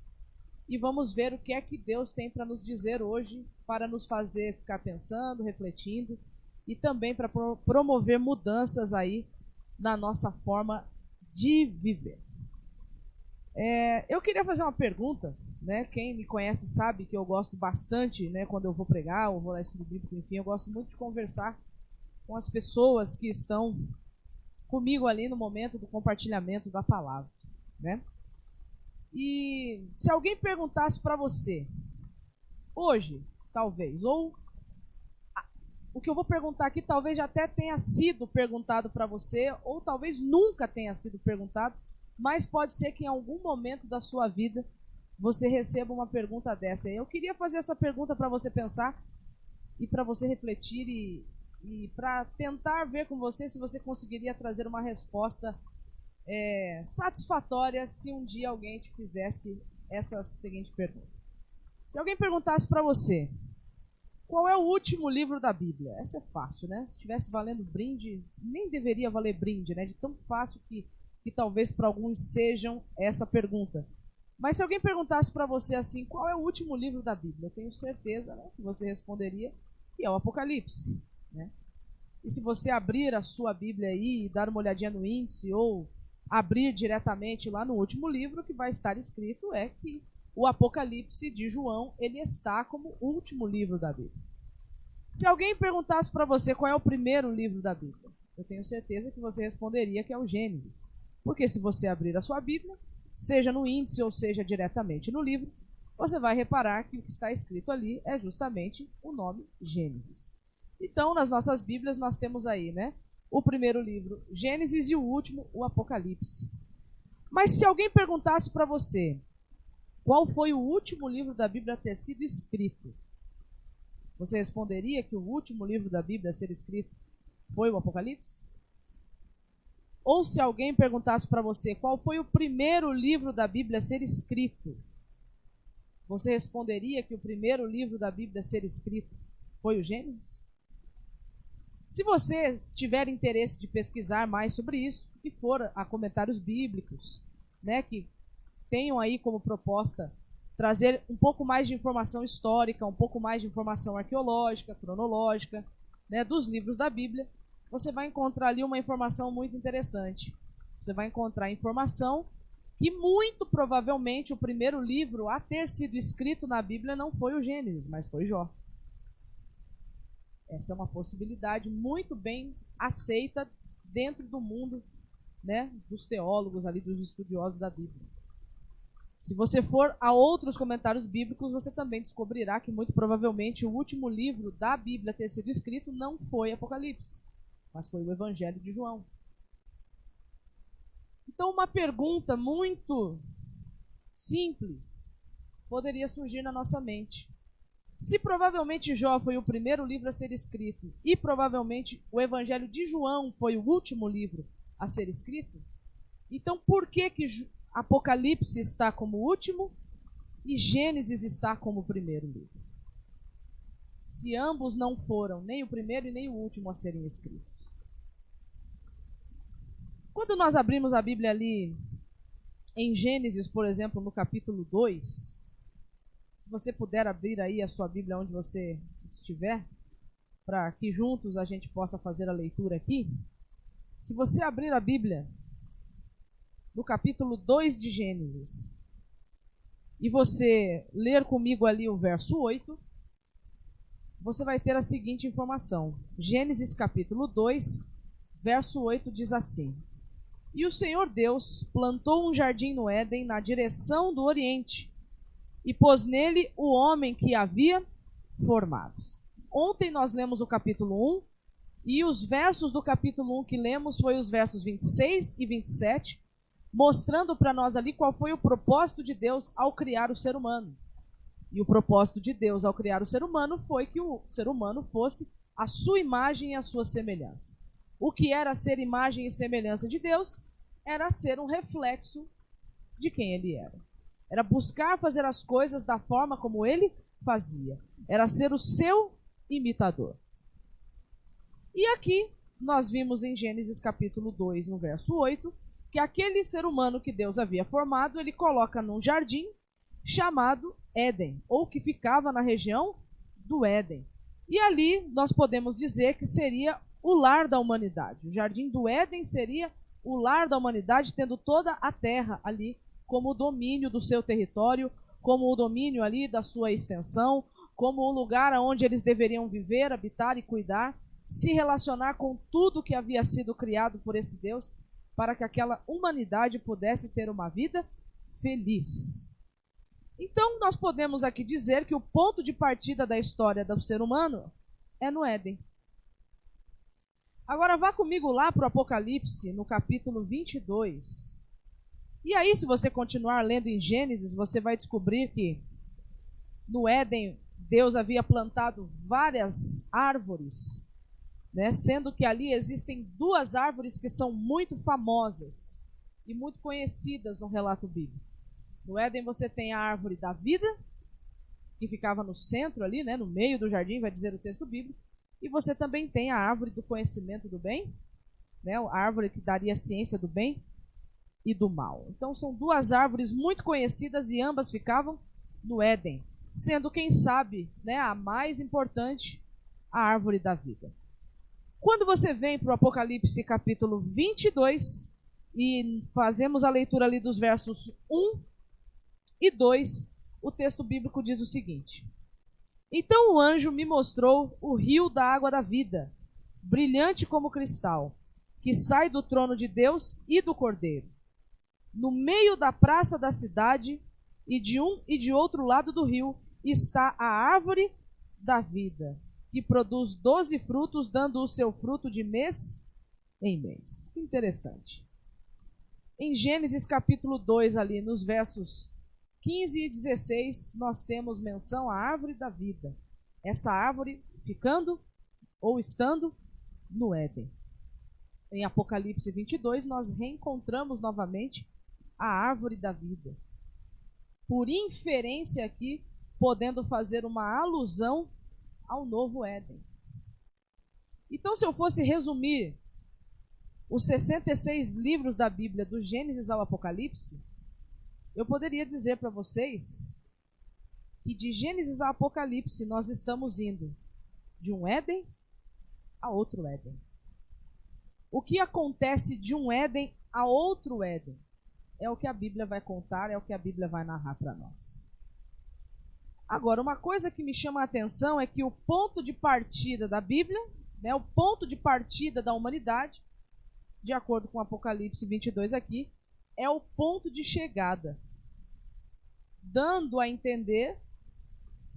e vamos ver o que é que Deus tem para nos dizer hoje, para nos fazer ficar pensando, refletindo e também para promover mudanças aí na nossa forma de viver. Eu queria fazer uma pergunta, né? Quem me conhece sabe que eu gosto bastante, né? Quando eu vou pregar ou vou lá estudar bíblico, enfim, eu gosto muito de conversar com as pessoas que estão comigo ali no momento do compartilhamento da palavra, né? E se alguém perguntasse para você, hoje, talvez, ou o que eu vou perguntar aqui talvez já até tenha sido perguntado para você, ou talvez nunca tenha sido perguntado, mas pode ser que em algum momento da sua vida você receba uma pergunta dessa. Eu queria fazer essa pergunta para você pensar e para você refletir e para tentar ver com você se você conseguiria trazer uma resposta satisfatória se um dia alguém te fizesse essa seguinte pergunta. Se alguém perguntasse para você, qual é o último livro da Bíblia? Essa é fácil, né? Se estivesse valendo brinde, nem deveria valer brinde, né? De tão fácil que talvez para alguns sejam essa pergunta. Mas se alguém perguntasse para você assim, qual é o último livro da Bíblia? Eu tenho certeza, né, que você responderia que é o Apocalipse, né? E se você abrir a sua Bíblia aí e dar uma olhadinha no índice ou abrir diretamente lá no último livro, o que vai estar escrito é que o Apocalipse de João, ele está como último livro da Bíblia. Se alguém perguntasse para você qual é o primeiro livro da Bíblia, eu tenho certeza que você responderia que é o Gênesis. Porque se você abrir a sua Bíblia, seja no índice ou seja diretamente no livro, você vai reparar que o que está escrito ali é justamente o nome Gênesis. Então, nas nossas Bíblias, nós temos aí, né, o primeiro livro, Gênesis, e o último, o Apocalipse. Mas se alguém perguntasse para você, qual foi o último livro da Bíblia a ter sido escrito? Você responderia que o último livro da Bíblia a ser escrito foi o Apocalipse? Ou se alguém perguntasse para você qual foi o primeiro livro da Bíblia a ser escrito, você responderia que o primeiro livro da Bíblia a ser escrito foi o Gênesis? Se você tiver interesse de pesquisar mais sobre isso, que for a comentários bíblicos, né, que tenham aí como proposta trazer um pouco mais de informação histórica, um pouco mais de informação arqueológica, cronológica, né, dos livros da Bíblia, você vai encontrar ali uma informação muito interessante. Você vai encontrar informação que muito provavelmente o primeiro livro a ter sido escrito na Bíblia não foi o Gênesis, mas foi Jó. Essa é uma possibilidade muito bem aceita dentro do mundo, né, dos teólogos ali, dos estudiosos da Bíblia. Se você for a outros comentários bíblicos, você também descobrirá que muito provavelmente o último livro da Bíblia a ter sido escrito não foi Apocalipse, mas foi o Evangelho de João. Então, uma pergunta muito simples poderia surgir na nossa mente. Se provavelmente Jó foi o primeiro livro a ser escrito e provavelmente o Evangelho de João foi o último livro a ser escrito, então por que Apocalipse está como último e Gênesis está como primeiro livro? Se ambos não foram nem o primeiro e nem o último a serem escritos. Quando nós abrimos a Bíblia ali em Gênesis, por exemplo, no capítulo 2, se você puder abrir aí a sua Bíblia onde você estiver, para que juntos a gente possa fazer a leitura aqui. Se você abrir a Bíblia no capítulo 2 de Gênesis, e você ler comigo ali o verso 8, você vai ter a seguinte informação. Gênesis capítulo 2, verso 8 diz assim: E o Senhor Deus plantou um jardim no Éden na direção do Oriente, e pôs nele o homem que havia formado. Ontem nós lemos o capítulo 1, e os versos do capítulo 1 que lemos foi os versos 26 e 27, mostrando para nós ali qual foi o propósito de Deus ao criar o ser humano. E o propósito de Deus ao criar o ser humano foi que o ser humano fosse a sua imagem e a sua semelhança. O que era ser imagem e semelhança de Deus era ser um reflexo de quem ele era. Era buscar fazer as coisas da forma como ele fazia. Era ser o seu imitador. E aqui nós vimos em Gênesis capítulo 2, no verso 8, que aquele ser humano que Deus havia formado, ele coloca num jardim chamado Éden, ou que ficava na região do Éden. E ali nós podemos dizer que seria o lar da humanidade. O jardim do Éden seria o lar da humanidade, tendo toda a terra ali como o domínio do seu território, como o domínio ali da sua extensão, como o lugar onde eles deveriam viver, habitar e cuidar, se relacionar com tudo que havia sido criado por esse Deus, para que aquela humanidade pudesse ter uma vida feliz. Então, nós podemos aqui dizer que o ponto de partida da história do ser humano é no Éden. Agora, vá comigo lá para o Apocalipse, no capítulo 22. E aí, se você continuar lendo em Gênesis, você vai descobrir que no Éden, Deus havia plantado várias árvores, né? Sendo que ali existem duas árvores que são muito famosas e muito conhecidas no relato bíblico. No Éden você tem a árvore da vida, que ficava no centro ali, né, no meio do jardim, vai dizer o texto bíblico. E você também tem a árvore do conhecimento do bem, né, a árvore que daria a ciência do bem e do mal. Então são duas árvores muito conhecidas e ambas ficavam no Éden, sendo, quem sabe, né, a mais importante, a árvore da vida. Quando você vem para o Apocalipse capítulo 22 e fazemos a leitura ali dos versos 1 e 2, o texto bíblico diz o seguinte: Então o anjo me mostrou o rio da água da vida, brilhante como cristal, que sai do trono de Deus e do Cordeiro. No meio da praça da cidade, e de um e de outro lado do rio, está a árvore da vida, que produz 12 frutos, dando o seu fruto de mês em mês. Que interessante. Em Gênesis capítulo 2, ali nos versos 15 e 16, nós temos menção à árvore da vida. Essa árvore ficando ou estando no Éden. Em Apocalipse 22, nós reencontramos novamente a árvore da vida. Por inferência aqui, podendo fazer uma alusão ao novo Éden. Então, se eu fosse resumir os 66 livros da Bíblia, do Gênesis ao Apocalipse, eu poderia dizer para vocês que de Gênesis a Apocalipse nós estamos indo de um Éden a outro Éden. O que acontece de um Éden a outro Éden é o que a Bíblia vai contar, é o que a Bíblia vai narrar para nós. Agora, uma coisa que me chama a atenção é que o ponto de partida da Bíblia, né, o ponto de partida da humanidade, de acordo com Apocalipse 22 aqui, é o ponto de chegada. Dando a entender,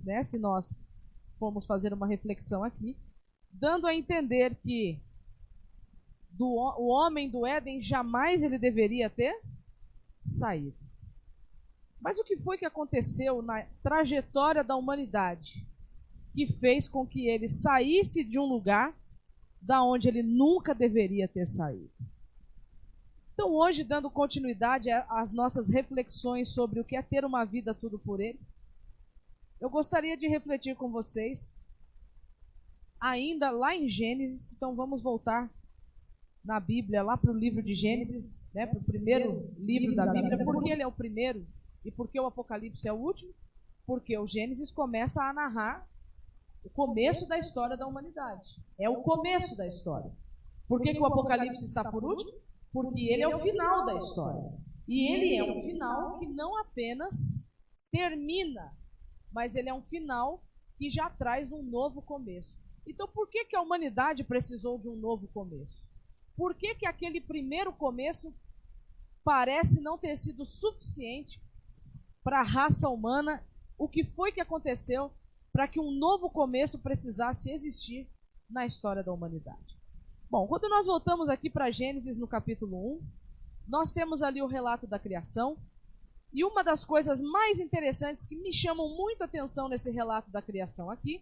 né, se nós formos fazer uma reflexão aqui, dando a entender que o homem do Éden jamais ele deveria ter saído. Mas o que foi que aconteceu na trajetória da humanidade que fez com que ele saísse de um lugar da onde ele nunca deveria ter saído? Então, hoje, dando continuidade às nossas reflexões sobre o que é ter uma vida tudo por Ele, eu gostaria de refletir com vocês ainda lá em Gênesis. Então, vamos voltar na Bíblia, lá para o livro de Gênesis, né, para o primeiro livro da Bíblia. Por que ele é o primeiro e por que o Apocalipse é o último? Porque o Gênesis começa a narrar o começo da história da humanidade. É o começo da história. Por que o Apocalipse está por último? Porque ele é o final da história. E ele é um final que não apenas termina, mas ele é um final que já traz um novo começo. Então, por que a humanidade precisou de um novo começo? Por que aquele primeiro começo parece não ter sido suficiente para a raça humana? O que foi que aconteceu para que um novo começo precisasse existir na história da humanidade? Bom, quando nós voltamos aqui para Gênesis no capítulo 1, nós temos ali o relato da criação. E uma das coisas mais interessantes que me chamam muito a atenção nesse relato da criação aqui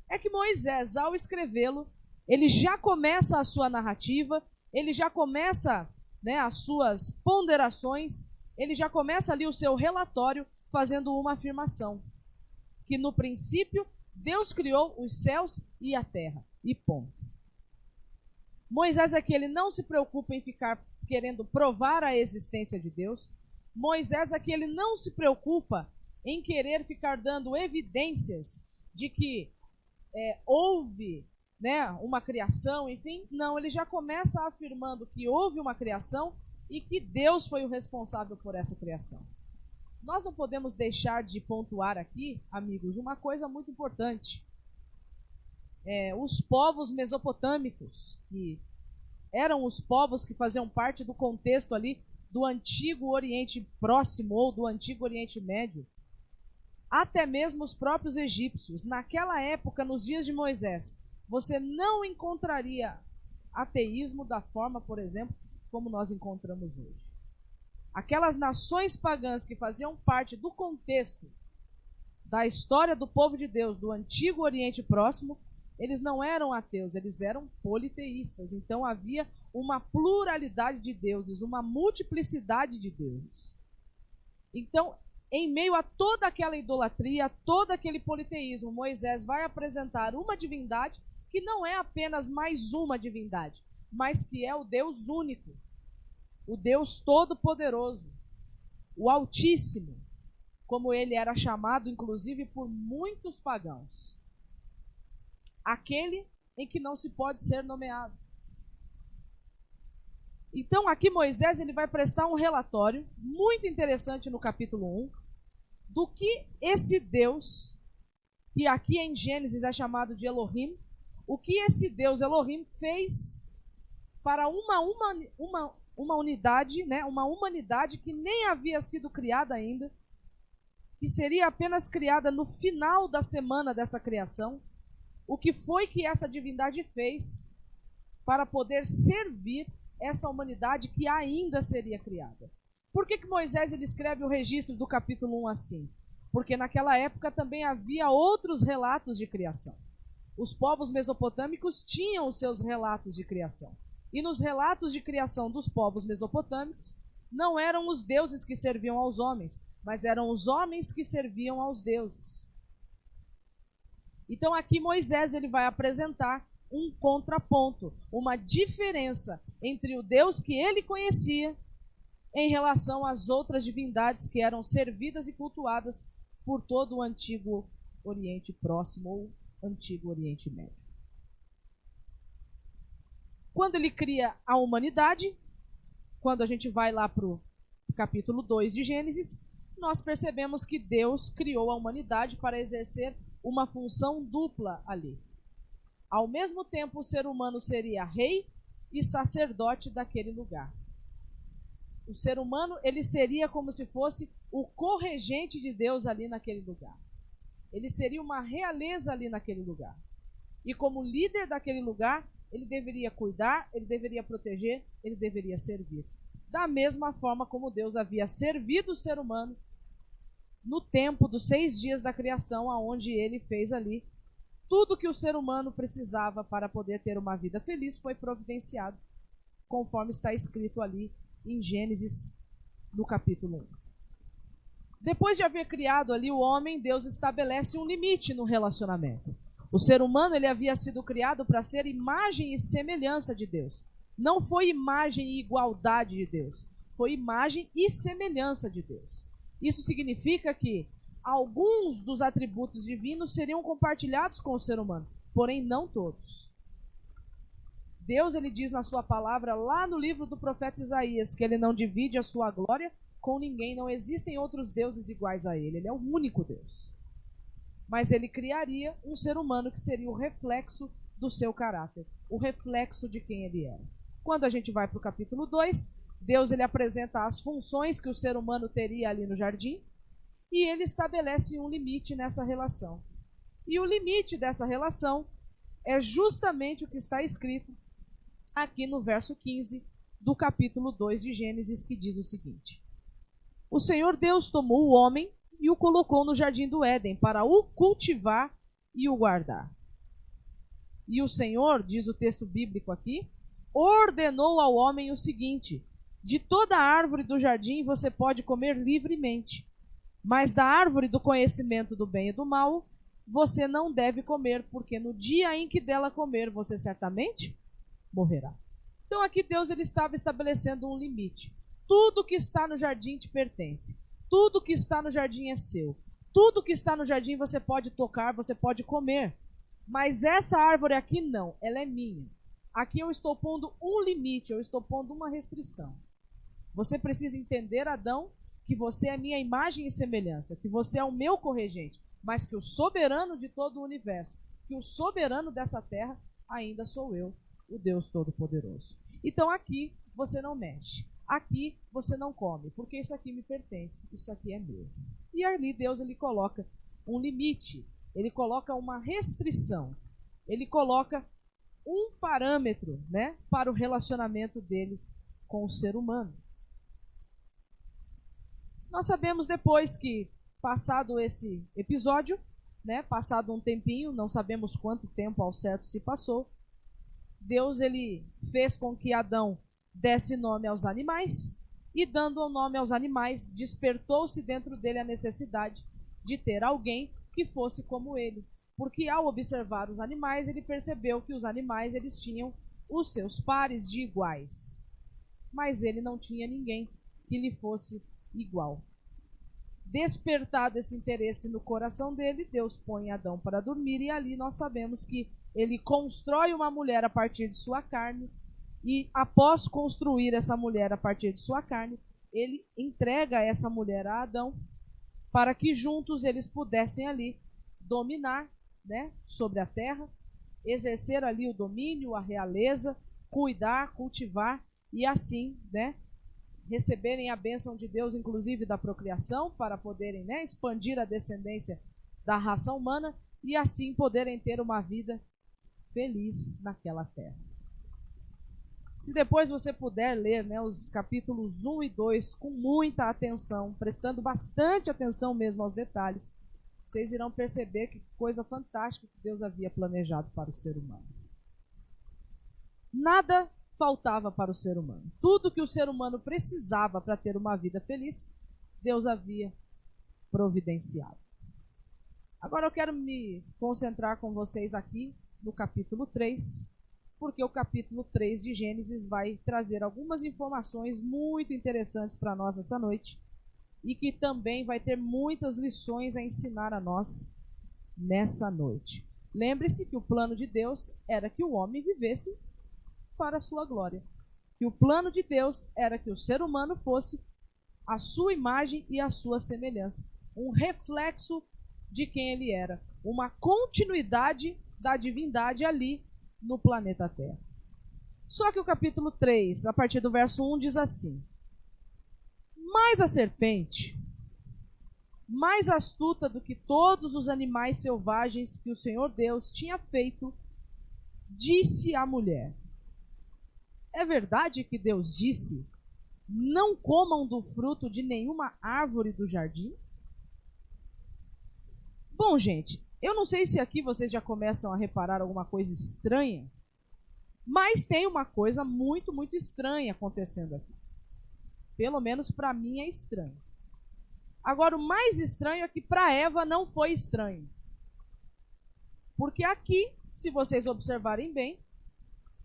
é que Moisés, ao escrevê-lo, ele já começa a sua narrativa, ele já começa, né, as suas ponderações, ele já começa ali o seu relatório fazendo uma afirmação, que no princípio Deus criou os céus e a terra, e ponto. Moisés aqui, ele não se preocupa em ficar querendo provar a existência de Deus. Moisés aqui, ele não se preocupa em querer ficar dando evidências de que houve, né, uma criação, enfim. Não, ele já começa afirmando que houve uma criação e que Deus foi o responsável por essa criação. Nós não podemos deixar de pontuar aqui, amigos, uma coisa muito importante. Os povos mesopotâmicos, que eram os povos que faziam parte do contexto ali do Antigo Oriente Próximo ou do Antigo Oriente Médio, até mesmo os próprios egípcios, naquela época, nos dias de Moisés, você não encontraria ateísmo da forma, por exemplo, como nós encontramos hoje. Aquelas nações pagãs que faziam parte do contexto da história do povo de Deus do Antigo Oriente Próximo, eles não eram ateus, eles eram politeístas. Então havia uma pluralidade de deuses, uma multiplicidade de deuses. Então, em meio a toda aquela idolatria, a todo aquele politeísmo, Moisés vai apresentar uma divindade que não é apenas mais uma divindade, mas que é o Deus único, o Deus Todo-Poderoso, o Altíssimo, como ele era chamado, inclusive, por muitos pagãos. Aquele em que não se pode ser nomeado. Então, aqui Moisés ele vai prestar um relatório muito interessante no capítulo 1, do que esse Deus, que aqui em Gênesis é chamado de Elohim, o que esse Deus Elohim fez para uma unidade, né, uma humanidade que nem havia sido criada ainda, que seria apenas criada no final da semana dessa criação. O que foi que essa divindade fez para poder servir essa humanidade que ainda seria criada? Por que Moisés ele escreve o registro do capítulo 1 assim? Porque naquela época também havia outros relatos de criação. Os povos mesopotâmicos tinham os seus relatos de criação. E nos relatos de criação dos povos mesopotâmicos, não eram os deuses que serviam aos homens, mas eram os homens que serviam aos deuses. Então aqui Moisés ele vai apresentar um contraponto, uma diferença entre o Deus que ele conhecia em relação às outras divindades que eram servidas e cultuadas por todo o Antigo Oriente Próximo ou Antigo Oriente Médio. Quando ele cria a humanidade, quando a gente vai lá para o capítulo 2 de Gênesis, nós percebemos que Deus criou a humanidade para exercer uma função dupla ali. Ao mesmo tempo, o ser humano seria rei e sacerdote daquele lugar. O ser humano, ele seria como se fosse o corregente de Deus ali naquele lugar. Ele seria uma realeza ali naquele lugar. E como líder daquele lugar, ele deveria cuidar, ele deveria proteger, ele deveria servir. Da mesma forma como Deus havia servido o ser humano no tempo dos 6 dias da criação, aonde ele fez ali tudo que o ser humano precisava para poder ter uma vida feliz, foi providenciado, conforme está escrito ali em Gênesis, no capítulo 1. Depois de haver criado ali o homem, Deus estabelece um limite no relacionamento. O ser humano, ele havia sido criado para ser imagem e semelhança de Deus. Não foi imagem e igualdade de Deus, foi imagem e semelhança de Deus. Isso significa que alguns dos atributos divinos seriam compartilhados com o ser humano, porém não todos. Deus, ele diz na sua palavra, lá no livro do profeta Isaías, que ele não divide a sua glória com ninguém, não existem outros deuses iguais a ele, ele é o único Deus. Mas ele criaria um ser humano que seria o reflexo do seu caráter, o reflexo de quem ele era. Quando a gente vai para o capítulo 2, Deus, ele apresenta as funções que o ser humano teria ali no jardim, e ele estabelece um limite nessa relação. E o limite dessa relação é justamente o que está escrito aqui no verso 15 do capítulo 2 de Gênesis, que diz o seguinte: O Senhor Deus tomou o homem e o colocou no jardim do Éden para o cultivar e o guardar. E o Senhor, diz o texto bíblico aqui, ordenou ao homem o seguinte: de toda árvore do jardim você pode comer livremente, mas da árvore do conhecimento do bem e do mal você não deve comer, porque no dia em que dela comer você certamente morrerá. Então aqui Deus, ele estava estabelecendo um limite. Tudo que está no jardim te pertence. Tudo que está no jardim é seu. Tudo que está no jardim você pode tocar, você pode comer. Mas essa árvore aqui não, ela é minha. Aqui eu estou pondo um limite, eu estou pondo uma restrição. Você precisa entender, Adão, que você é minha imagem e semelhança, que você é o meu corregente, mas que o soberano de todo o universo, que o soberano dessa terra ainda sou eu, o Deus Todo-Poderoso. Então aqui você não mexe, aqui você não come, porque isso aqui me pertence, isso aqui é meu. E ali Deus, ele coloca um limite, ele coloca uma restrição, ele coloca um parâmetro, né, para o relacionamento dele com o ser humano. Nós sabemos depois que, passado esse episódio, né, passado um tempinho, não sabemos quanto tempo ao certo se passou, Deus, ele fez com que Adão desse nome aos animais, e dando o nome aos animais, despertou-se dentro dele a necessidade de ter alguém que fosse como ele. Porque ao observar os animais, ele percebeu que os animais, eles tinham os seus pares de iguais. Mas ele não tinha ninguém que lhe fosse igual. Despertado esse interesse no coração dele, Deus põe Adão para dormir, e ali nós sabemos que ele constrói uma mulher a partir de sua carne, e após construir essa mulher a partir de sua carne, ele entrega essa mulher a Adão, para que juntos eles pudessem ali dominar, né, sobre a terra, exercer ali o domínio, a realeza, cuidar, cultivar, e assim, né, receberem a bênção de Deus, inclusive da procriação, para poderem, né, expandir a descendência da raça humana, e assim poderem ter uma vida feliz naquela terra. Se depois você puder ler, né, os capítulos 1 e 2 com muita atenção, prestando bastante atenção mesmo aos detalhes, vocês irão perceber que coisa fantástica que Deus havia planejado para o ser humano. Nada faltava para o ser humano. Tudo que o ser humano precisava para ter uma vida feliz, Deus havia providenciado. Agora eu quero me concentrar com vocês aqui no capítulo 3, porque o capítulo 3 de Gênesis vai trazer algumas informações muito interessantes para nós essa noite, e que também vai ter muitas lições a ensinar a nós nessa noite. Lembre-se que o plano de Deus era que o homem vivesse para a sua glória. Que o plano de Deus era que o ser humano fosse a sua imagem e a sua semelhança. Um reflexo de quem ele era. Uma continuidade da divindade ali no planeta Terra. Só que o capítulo 3, a partir do verso 1, diz assim: mas a serpente, mais astuta do que todos os animais selvagens que o Senhor Deus tinha feito, disse à mulher: é verdade que Deus disse, não comam do fruto de nenhuma árvore do jardim? Bom, gente, eu não sei se aqui vocês já começam a reparar alguma coisa estranha, mas tem uma coisa muito, muito estranha acontecendo aqui. Pelo menos para mim é estranho. Agora, o mais estranho é que para Eva não foi estranho. Porque aqui, se vocês observarem bem,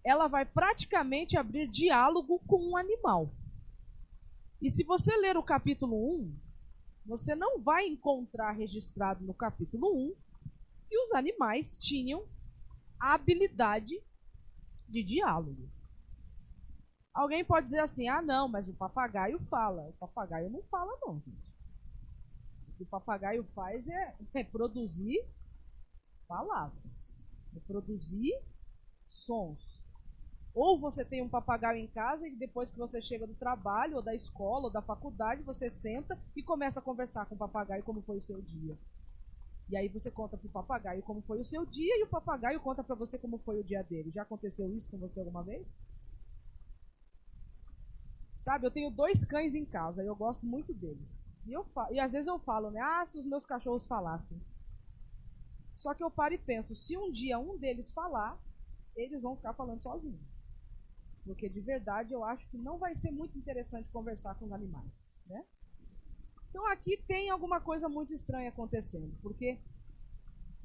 ela vai praticamente abrir diálogo com um animal. E se você ler o capítulo 1, você não vai encontrar registrado no capítulo 1 que os animais tinham a habilidade de diálogo. Alguém pode dizer assim: ah, não, mas o papagaio fala. O papagaio não fala, não, gente. O que o papagaio faz é produzir palavras, é produzir sons. Ou você tem um papagaio em casa e depois que você chega do trabalho, ou da escola, ou da faculdade, você senta e começa a conversar com o papagaio como foi o seu dia. E aí você conta para o papagaio como foi o seu dia e o papagaio conta para você como foi o dia dele. Já aconteceu isso com você alguma vez? Sabe, eu tenho 2 cães em casa e eu gosto muito deles. E às vezes eu falo, né? Ah, se os meus cachorros falassem. Só que eu paro e penso, se um dia um deles falar, eles vão ficar falando sozinhos. Porque de verdade eu acho que não vai ser muito interessante conversar com os animais, né? Então aqui tem alguma coisa muito estranha acontecendo, porque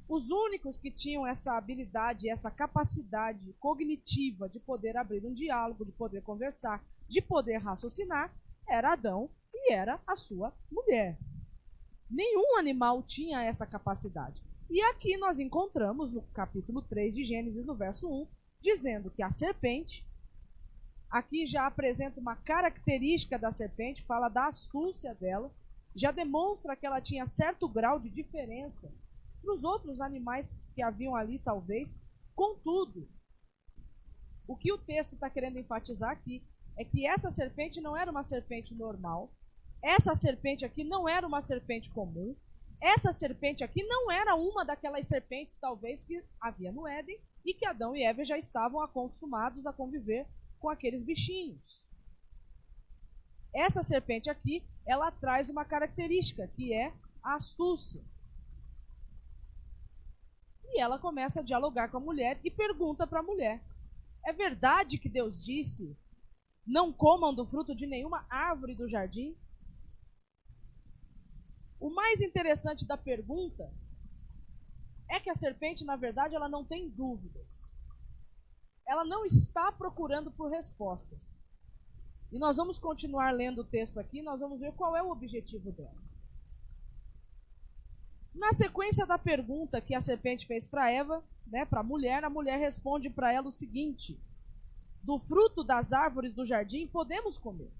os únicos que tinham essa habilidade, essa capacidade cognitiva de poder abrir um diálogo, de poder conversar, de poder raciocinar, era Adão e era a sua mulher. Nenhum animal tinha essa capacidade. E aqui nós encontramos no capítulo 3 de Gênesis, no verso 1, dizendo que a serpente, aqui já apresenta uma característica da serpente, fala da astúcia dela, já demonstra que ela tinha certo grau de diferença para os outros animais que haviam ali, talvez. Contudo, o que o texto está querendo enfatizar aqui é que essa serpente não era uma serpente normal, essa serpente aqui não era uma serpente comum, essa serpente aqui não era uma daquelas serpentes, talvez, que havia no Éden e que Adão e Eva já estavam acostumados a conviver com aqueles bichinhos. Essa serpente aqui, ela traz uma característica, que é a astúcia. E ela começa a dialogar com a mulher e pergunta para a mulher: é verdade que Deus disse, não comam do fruto de nenhuma árvore do jardim? O mais interessante da pergunta é que a serpente, na verdade, ela não tem dúvidas. Ela não está procurando por respostas. E nós vamos continuar lendo o texto aqui, nós vamos ver qual é o objetivo dela. Na sequência da pergunta que a serpente fez para Eva, né, para a mulher responde para ela o seguinte: do fruto das árvores do jardim podemos comer,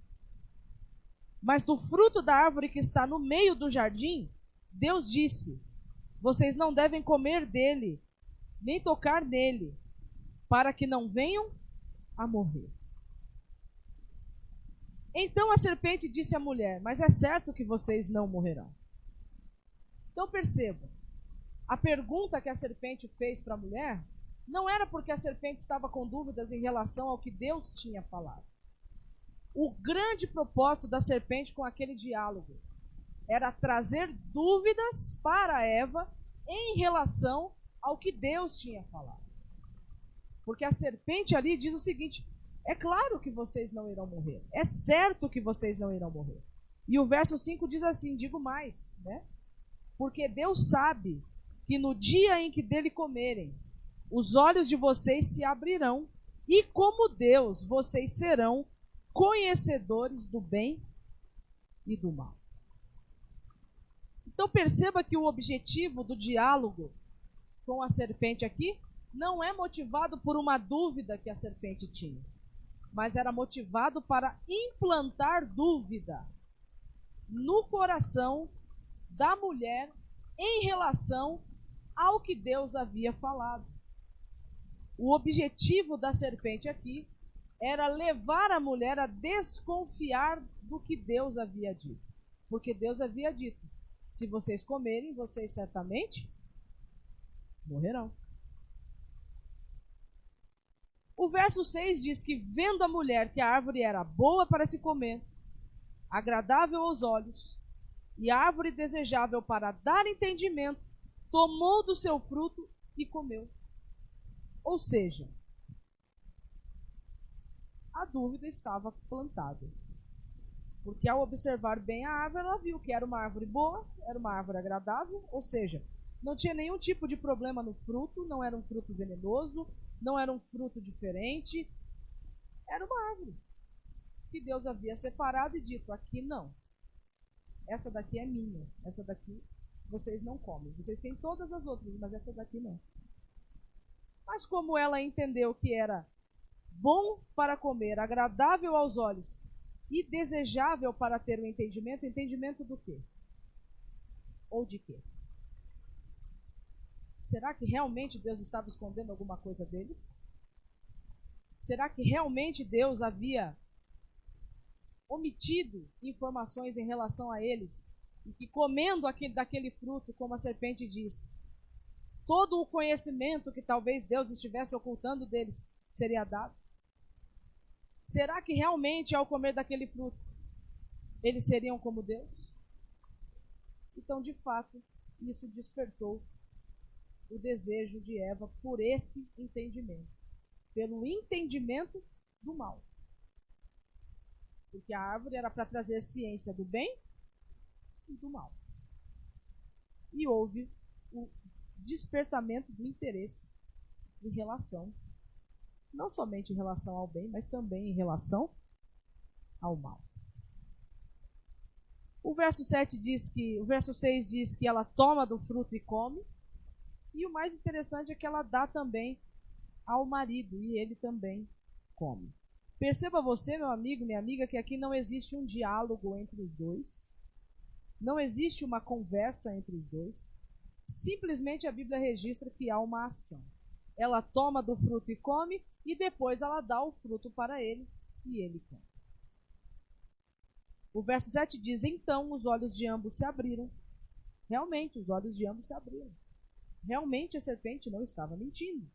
mas do fruto da árvore que está no meio do jardim, Deus disse, vocês não devem comer dele, nem tocar nele, para que não venham a morrer. Então a serpente disse à mulher: mas é certo que vocês não morrerão. Então perceba, a pergunta que a serpente fez para a mulher não era porque a serpente estava com dúvidas em relação ao que Deus tinha falado. O grande propósito da serpente com aquele diálogo era trazer dúvidas para Eva em relação ao que Deus tinha falado. Porque a serpente ali diz o seguinte: é claro que vocês não irão morrer. É certo que vocês não irão morrer. E o verso 5 diz assim, digo mais, né? Porque Deus sabe que no dia em que dele comerem, os olhos de vocês se abrirão, e como Deus, vocês serão conhecedores do bem e do mal. Então perceba que o objetivo do diálogo com a serpente aqui não é motivado por uma dúvida que a serpente tinha, mas era motivado para implantar dúvida no coração da mulher em relação ao que Deus havia falado. O objetivo da serpente aqui era levar a mulher a desconfiar do que Deus havia dito. Porque Deus havia dito: se vocês comerem, vocês certamente morrerão. O verso 6 diz que, vendo a mulher que a árvore era boa para se comer, agradável aos olhos, e árvore desejável para dar entendimento, tomou do seu fruto e comeu. Ou seja, a dúvida estava plantada. Porque ao observar bem a árvore, ela viu que era uma árvore boa, era uma árvore agradável, ou seja, não tinha nenhum tipo de problema no fruto, não era um fruto venenoso, não era um fruto diferente, era uma árvore que Deus havia separado e dito: aqui não, essa daqui é minha, essa daqui vocês não comem, vocês têm todas as outras, mas essa daqui não. Mas como ela entendeu que era bom para comer, agradável aos olhos e desejável para ter o entendimento, entendimento do quê? Ou de quê? Será que realmente Deus estava escondendo alguma coisa deles? Será que realmente Deus havia omitido informações em relação a eles? E que comendo daquele fruto, como a serpente disse, todo o conhecimento que talvez Deus estivesse ocultando deles seria dado? Será que realmente ao comer daquele fruto, eles seriam como Deus? Então, de fato, isso despertou o desejo de Eva por esse entendimento, pelo entendimento do mal. Porque a árvore era para trazer ciência do bem e do mal. E houve o despertamento do interesse em relação, não somente em relação ao bem, mas também em relação ao mal. O verso 6 diz que ela toma do fruto e come. E o mais interessante é que ela dá também ao marido, e ele também come. Perceba você, meu amigo, minha amiga, que aqui não existe um diálogo entre os dois. Não existe uma conversa entre os dois. Simplesmente a Bíblia registra que há uma ação. Ela toma do fruto e come, e depois ela dá o fruto para ele, e ele come. O verso 7 diz: então os olhos de ambos se abriram. Realmente, os olhos de ambos se abriram. Realmente a serpente não estava mentindo.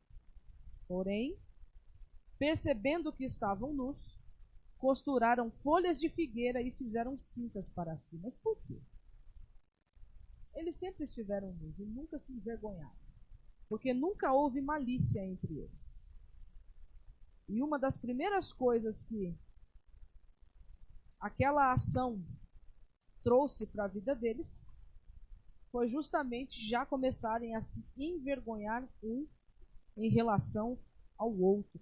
Porém, percebendo que estavam nus, costuraram folhas de figueira e fizeram cintas para si. Mas por quê? Eles sempre estiveram nus e nunca se envergonharam, porque nunca houve malícia entre eles. E uma das primeiras coisas que aquela ação trouxe para a vida deles foi justamente já começarem a se envergonhar um em relação ao outro,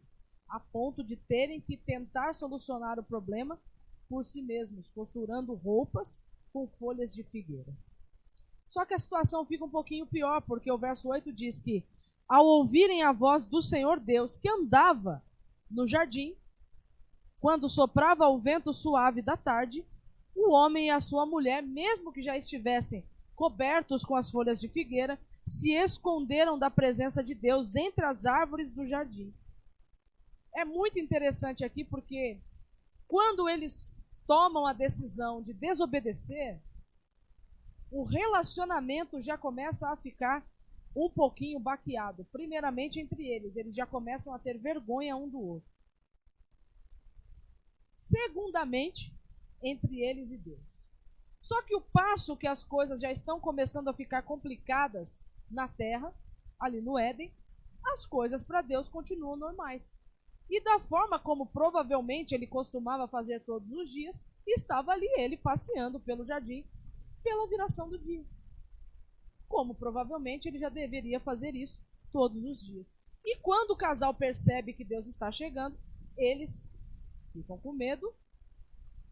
a ponto de terem que tentar solucionar o problema por si mesmos, costurando roupas com folhas de figueira. Só que a situação fica um pouquinho pior, porque o verso 8 diz que, ao ouvirem a voz do Senhor Deus, que andava no jardim, quando soprava o vento suave da tarde, o homem e a sua mulher, mesmo que já estivessem cobertos com as folhas de figueira, se esconderam da presença de Deus entre as árvores do jardim. É muito interessante aqui porque quando eles tomam a decisão de desobedecer, o relacionamento já começa a ficar um pouquinho baqueado. Primeiramente entre eles já começam a ter vergonha um do outro. Segundamente, entre eles e Deus. Só que o passo que as coisas já estão começando a ficar complicadas na terra, ali no Éden, as coisas para Deus continuam normais. E da forma como provavelmente ele costumava fazer todos os dias, estava ali ele passeando pelo jardim pela viração do dia. Como provavelmente ele já deveria fazer isso todos os dias. E quando o casal percebe que Deus está chegando, eles ficam com medo,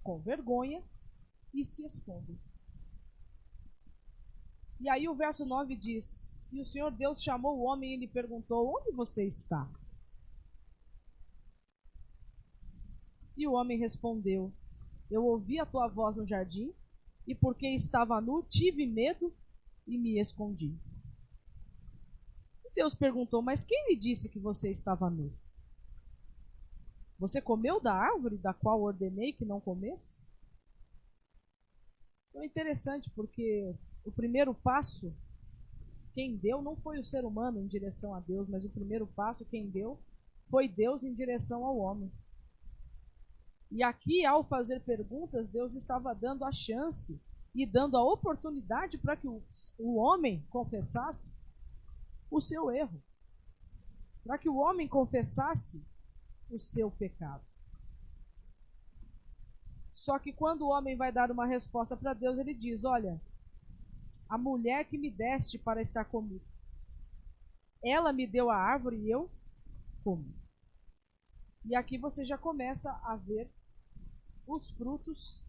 com vergonha, e se escondem. E aí o verso 9 diz: e o Senhor Deus chamou o homem e lhe perguntou: onde você está? E o homem respondeu: eu ouvi a tua voz no jardim, e porque estava nu, tive medo e me escondi. E Deus perguntou, mas quem lhe disse que você estava nu? Você comeu da árvore da qual ordenei que não comesse? Então é interessante porque o primeiro passo, quem deu não foi o ser humano em direção a Deus, mas o primeiro passo, quem deu, foi Deus em direção ao homem. E aqui, ao fazer perguntas, Deus estava dando a chance e dando a oportunidade para que o homem confessasse o seu erro, para que o homem confessasse o seu pecado. Só que quando o homem vai dar uma resposta para Deus, ele diz, olha, a mulher que me deste para estar comigo, ela me deu a árvore e eu comi. E aqui você já começa a ver os frutos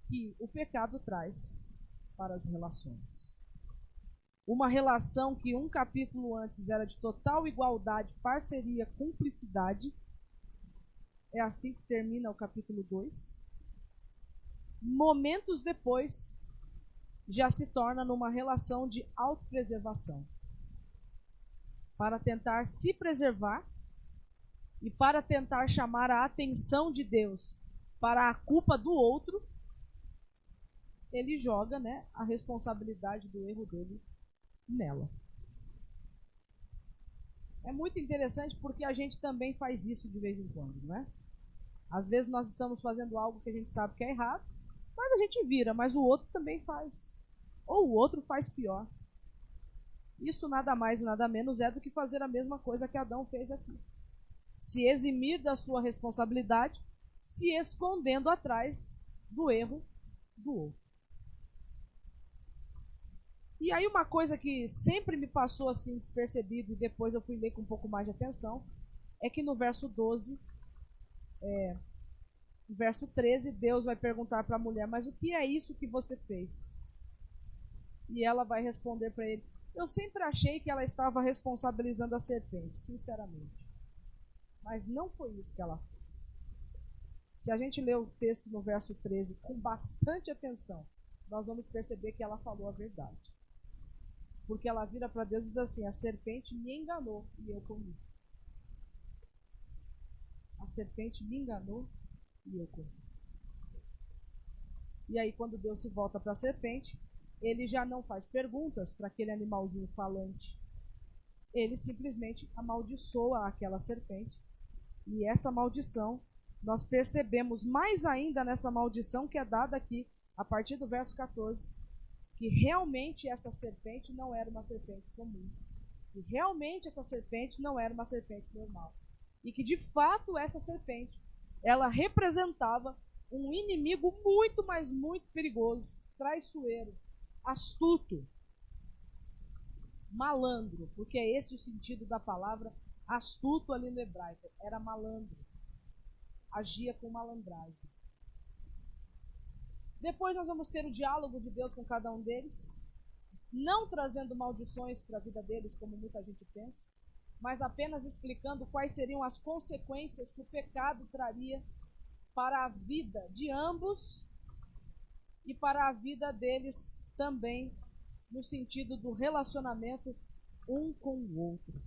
que o pecado traz para as relações. Uma relação que um capítulo antes era de total igualdade, parceria, cumplicidade. É assim que termina o capítulo 2. Momentos depois, já se torna numa relação de autopreservação. Para tentar se preservar e para tentar chamar a atenção de Deus para a culpa do outro, ele joga, né, a responsabilidade do erro dele nela. É muito interessante porque a gente também faz isso de vez em quando, não é? Às vezes nós estamos fazendo algo que a gente sabe que é errado, mas a gente vira, mas o outro também faz. Ou o outro faz pior. Isso nada mais e nada menos é do que fazer a mesma coisa que Adão fez aqui. Se eximir da sua responsabilidade, se escondendo atrás do erro do outro. E aí uma coisa que sempre me passou assim despercebido e depois eu fui ler com um pouco mais de atenção, é que no verso 12, no verso 13, Deus vai perguntar para a mulher, mas o que é isso que você fez? E ela vai responder para ele, eu sempre achei que ela estava responsabilizando a serpente, sinceramente. Mas não foi isso que ela fez. Se a gente ler o texto no verso 13 com bastante atenção, nós vamos perceber que ela falou a verdade. Porque ela vira para Deus e diz assim, a serpente me enganou e eu comi. A serpente me enganou e eu comi. E aí quando Deus se volta para a serpente, ele já não faz perguntas para aquele animalzinho falante. Ele simplesmente amaldiçoa aquela serpente. E essa maldição, nós percebemos mais ainda nessa maldição que é dada aqui, a partir do verso 14, que realmente essa serpente não era uma serpente comum. Que realmente essa serpente não era uma serpente normal. E que de fato essa serpente, ela representava um inimigo muito, mas muito perigoso, traiçoeiro, astuto, malandro, porque é esse o sentido da palavra astuto ali no hebraico, era malandro, agia com malandragem. Depois nós vamos ter o diálogo de Deus com cada um deles, não trazendo maldições para a vida deles, como muita gente pensa, mas apenas explicando quais seriam as consequências que o pecado traria para a vida de ambos e para a vida deles também, no sentido do relacionamento um com o outro.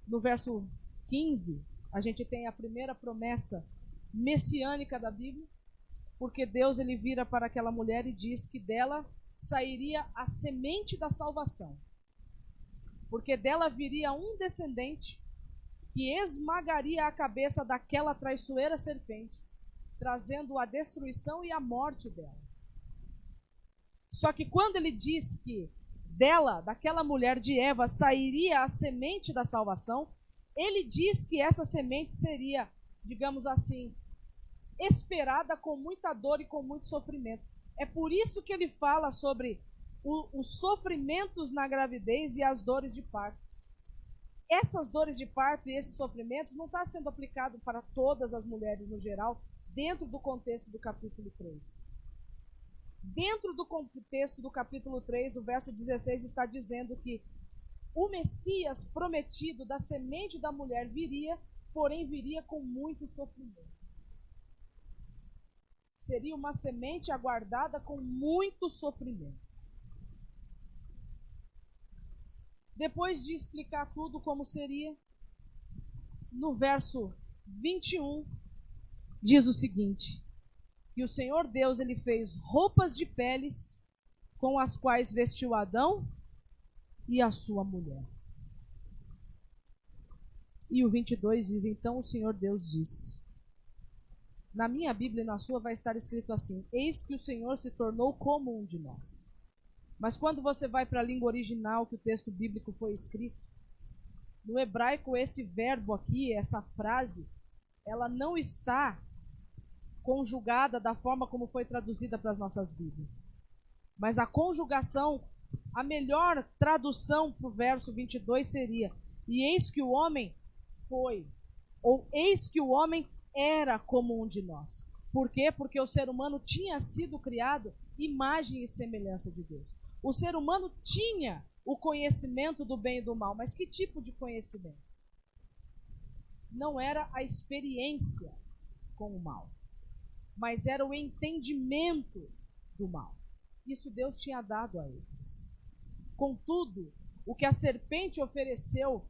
No verso 15, a gente tem a primeira promessa messiânica da Bíblia, porque Deus ele vira para aquela mulher e diz que dela sairia a semente da salvação. Porque dela viria um descendente que esmagaria a cabeça daquela traiçoeira serpente, trazendo a destruição e a morte dela. Só que quando ele diz que dela, daquela mulher de Eva, sairia a semente da salvação, ele diz que essa semente seria, digamos assim, esperada com muita dor e com muito sofrimento. É por isso que ele fala sobre os sofrimentos na gravidez e as dores de parto. Essas dores de parto e esses sofrimentos não está sendo aplicado para todas as mulheres no geral, dentro do contexto do capítulo 3. Dentro do contexto do capítulo 3, o verso 16 está dizendo que o Messias prometido da semente da mulher viria, porém viria com muito sofrimento. seria uma semente aguardada com muito sofrimento. Depois de explicar tudo como seria, no verso 21, diz o seguinte: que o Senhor Deus ele fez roupas de peles com as quais vestiu Adão e a sua mulher. E o 22 diz: então o Senhor Deus disse. Na minha Bíblia e na sua vai estar escrito assim: eis que o Senhor se tornou como um de nós. Mas quando você vai para a língua original que o texto bíblico foi escrito, no hebraico esse verbo aqui, essa frase, ela não está conjugada da forma como foi traduzida para as nossas Bíblias. Mas a conjugação, a melhor tradução para o verso 22 seria: e eis que o homem foi, ou eis que o homem era como um de nós. Por quê? Porque o ser humano tinha sido criado imagem e semelhança de Deus. O ser humano tinha o conhecimento do bem e do mal, mas que tipo de conhecimento? Não era a experiência com o mal, mas era o entendimento do mal. Isso Deus tinha dado a eles. Contudo, o que a serpente ofereceu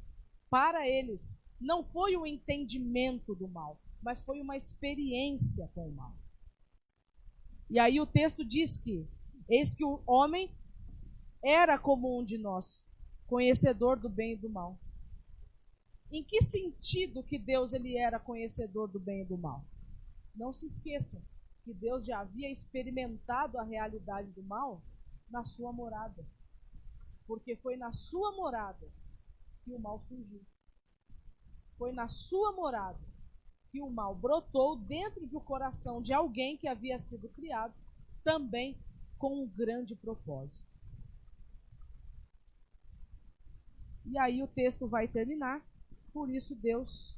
para eles não foi o entendimento do mal, mas foi uma experiência com o mal. E aí o texto diz que eis que o homem era como um de nós, conhecedor do bem e do mal. Em que sentido que Deus ele era conhecedor do bem e do mal? Não se esqueça que Deus já havia experimentado a realidade do mal na sua morada. Porque foi na sua morada que o mal surgiu. Foi na sua morada que o mal brotou dentro do coração de alguém que havia sido criado também com um grande propósito. E aí o texto vai terminar, por isso Deus,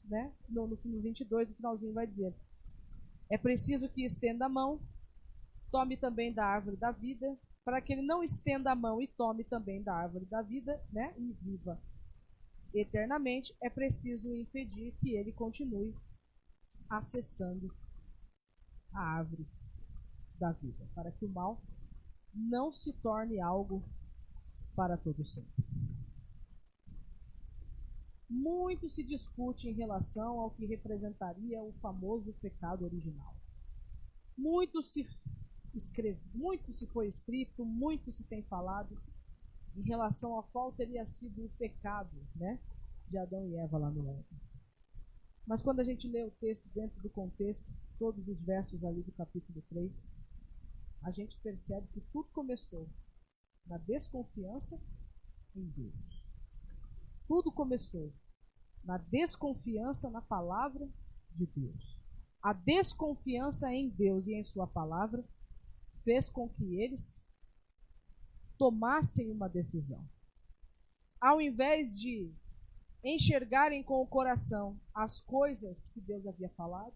no 22, no finalzinho, vai dizer: é preciso que estenda a mão, tome também da árvore da vida, para que ele não estenda a mão e tome também da árvore da vida, e viva eternamente, é preciso impedir que ele continue acessando a árvore da vida, para que o mal não se torne algo para todo sempre. Muito se discute em relação ao que representaria o famoso pecado original. Muito se foi escrito, muito se tem falado em relação a qual teria sido o pecado, de Adão e Eva lá no Éden. Mas quando a gente lê o texto dentro do contexto, todos os versos ali do capítulo 3, a gente percebe que tudo começou na desconfiança em Deus. Tudo começou na desconfiança na palavra de Deus. A desconfiança em Deus e em sua palavra fez com que eles tomassem uma decisão. Ao invés de enxergarem com o coração as coisas que Deus havia falado,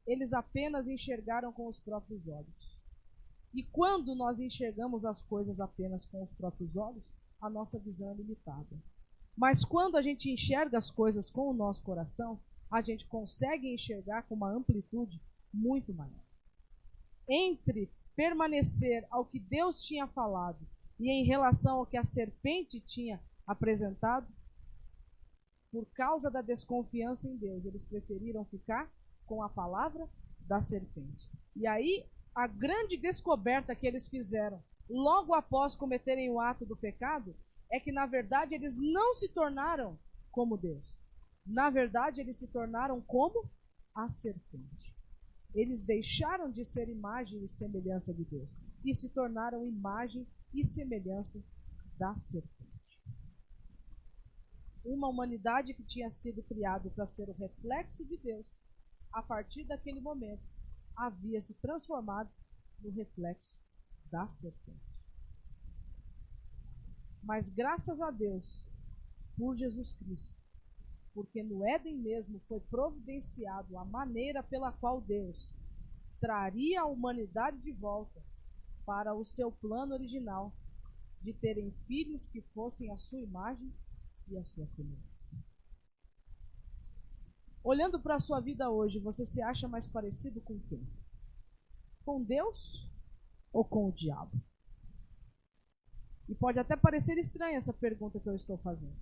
eles apenas enxergaram com os próprios olhos. E quando nós enxergamos as coisas apenas com os próprios olhos, a nossa visão é limitada. Mas quando a gente enxerga as coisas com o nosso coração, a gente consegue enxergar com uma amplitude muito maior. Entre permanecer ao que Deus tinha falado e em relação ao que a serpente tinha apresentado, por causa da desconfiança em Deus, eles preferiram ficar com a palavra da serpente. E aí, a grande descoberta que eles fizeram logo após cometerem o ato do pecado é que, na verdade, eles não se tornaram como Deus. Na verdade, eles se tornaram como a serpente. Eles deixaram de ser imagem e semelhança de Deus e se tornaram imagem e semelhança da serpente. Uma humanidade que tinha sido criada para ser o reflexo de Deus, a partir daquele momento, havia se transformado no reflexo da serpente. Mas graças a Deus, por Jesus Cristo, porque no Éden mesmo foi providenciado a maneira pela qual Deus traria a humanidade de volta para o seu plano original de terem filhos que fossem a sua imagem e a sua semelhança. Olhando para a sua vida hoje, você se acha mais parecido com quem? Com Deus ou com o diabo? E pode até parecer estranha essa pergunta que eu estou fazendo.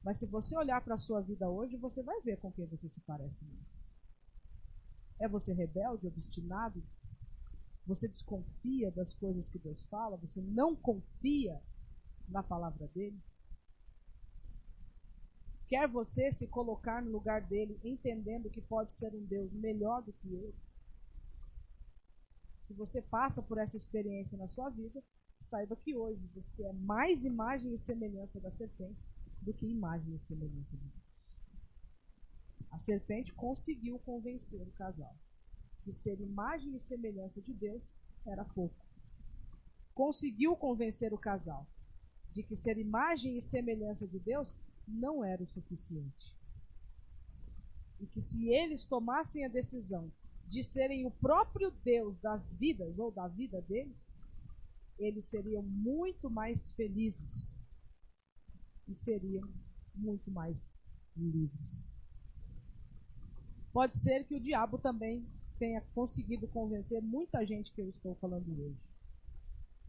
Mas se você olhar para a sua vida hoje, você vai ver com quem você se parece mais. É você rebelde, obstinado? Você desconfia das coisas que Deus fala? Você não confia na palavra dele? Quer você se colocar no lugar dele, entendendo que pode ser um Deus melhor do que ele? Se você passa por essa experiência na sua vida, saiba que hoje você é mais imagem e semelhança da serpente do que imagem e semelhança de Deus. A serpente conseguiu convencer o casal que ser imagem e semelhança de Deus era pouco. Conseguiu convencer o casal de que ser imagem e semelhança de Deus não era o suficiente. E que se eles tomassem a decisão de serem o próprio Deus das vidas ou da vida deles, eles seriam muito mais felizes e seriam muito mais livres. Pode ser que o diabo também tenha conseguido convencer muita gente que eu estou falando hoje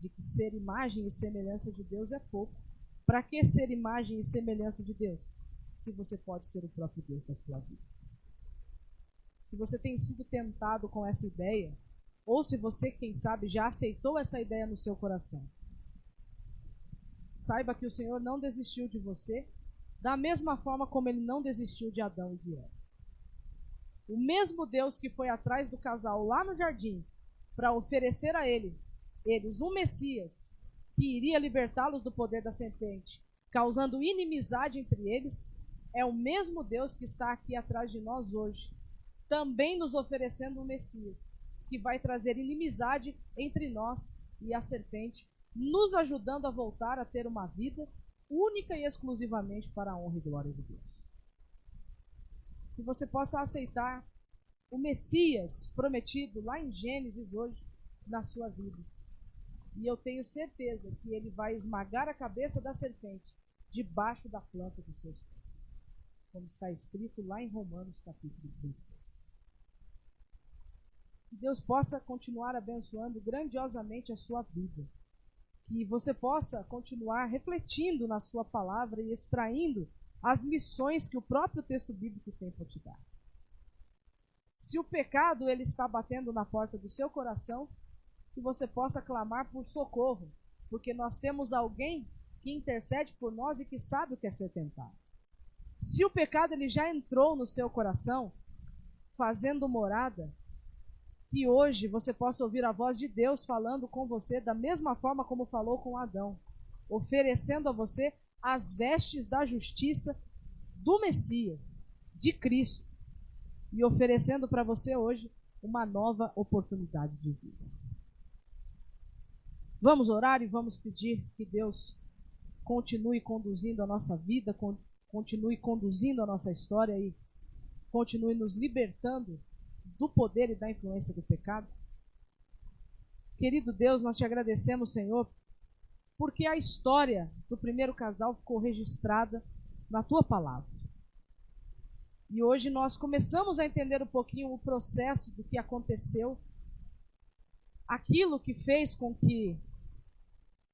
de que ser imagem e semelhança de Deus é pouco. Para que ser imagem e semelhança de Deus, se você pode ser o próprio Deus da sua vida? Se você tem sido tentado com essa ideia, ou se você, quem sabe, já aceitou essa ideia no seu coração, saiba que o Senhor não desistiu de você, da mesma forma como ele não desistiu de Adão e de Eva. O mesmo Deus que foi atrás do casal lá no jardim para oferecer a eles um Messias que iria libertá-los do poder da serpente, causando inimizade entre eles, é o mesmo Deus que está aqui atrás de nós hoje, também nos oferecendo um Messias, que vai trazer inimizade entre nós e a serpente, nos ajudando a voltar a ter uma vida única e exclusivamente para a honra e glória de Deus. Que você possa aceitar o Messias prometido lá em Gênesis hoje na sua vida. E eu tenho certeza que ele vai esmagar a cabeça da serpente debaixo da planta dos seus pés, como está escrito lá em Romanos capítulo 16. Que Deus possa continuar abençoando grandiosamente a sua vida. Que você possa continuar refletindo na sua palavra e extraindo as lições que o próprio texto bíblico tem para te dar. Se o pecado ele está batendo na porta do seu coração, que você possa clamar por socorro, porque nós temos alguém que intercede por nós e que sabe o que é ser tentado. Se o pecado ele já entrou no seu coração, fazendo morada, que hoje você possa ouvir a voz de Deus falando com você da mesma forma como falou com Adão, oferecendo a você as vestes da justiça do Messias, de Cristo, e oferecendo para você hoje uma nova oportunidade de vida. Vamos orar e vamos pedir que Deus continue conduzindo a nossa vida, continue conduzindo a nossa história e continue nos libertando do poder e da influência do pecado. Querido Deus, nós te agradecemos, Senhor, porque a história do primeiro casal ficou registrada na tua palavra. E hoje nós começamos a entender um pouquinho o processo do que aconteceu, aquilo que fez com que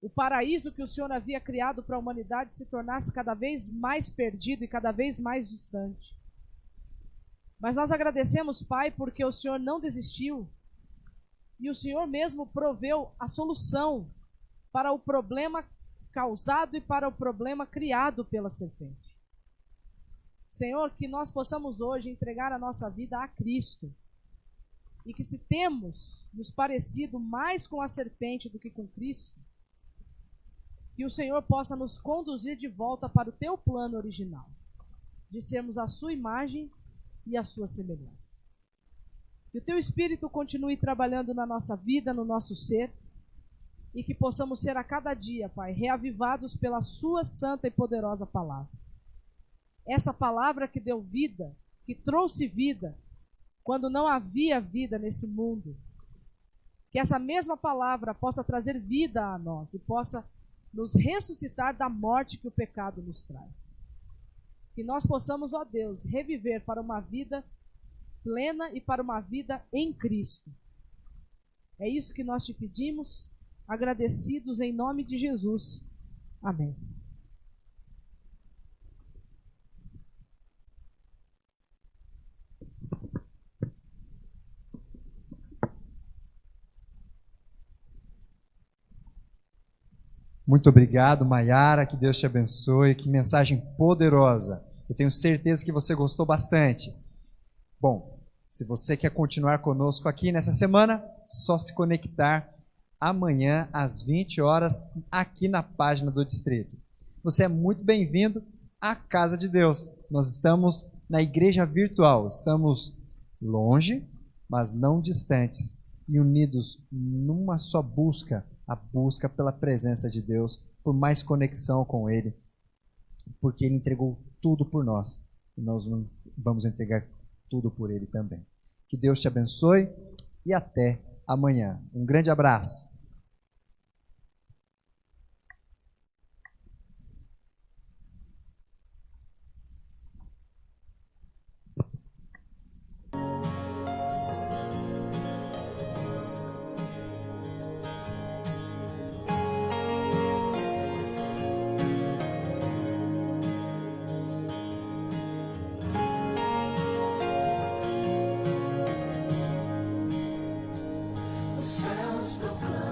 o paraíso que o Senhor havia criado para a humanidade se tornasse cada vez mais perdido e cada vez mais distante. Mas nós agradecemos, Pai, porque o Senhor não desistiu e o Senhor mesmo proveu a solução para o problema causado e para o problema criado pela serpente. Senhor, que nós possamos hoje entregar a nossa vida a Cristo e que se temos nos parecido mais com a serpente do que com Cristo, que o Senhor possa nos conduzir de volta para o teu plano original, de sermos a sua imagem e a sua semelhança. Que o teu Espírito continue trabalhando na nossa vida, no nosso ser, e que possamos ser a cada dia, Pai, reavivados pela sua santa e poderosa palavra. Essa palavra que deu vida, que trouxe vida, quando não havia vida nesse mundo. Que essa mesma palavra possa trazer vida a nós e possa nos ressuscitar da morte que o pecado nos traz. Que nós possamos, ó Deus, reviver para uma vida plena e para uma vida em Cristo. É isso que nós te pedimos, agradecidos em nome de Jesus. Amém. Muito obrigado, Maiara, que Deus te abençoe, que mensagem poderosa. Eu tenho certeza que você gostou bastante. Bom, se você quer continuar conosco aqui nessa semana, só se conectar amanhã às 20 horas aqui na página do Distrito. Você é muito bem-vindo à Casa de Deus. Nós estamos na igreja virtual, estamos longe, mas não distantes, e unidos numa só busca, a busca pela presença de Deus, por mais conexão com Ele, porque Ele entregou tudo por nós, e nós vamos entregar tudo por Ele também. Que Deus te abençoe e até amanhã. Um grande abraço. Os céus proclamam.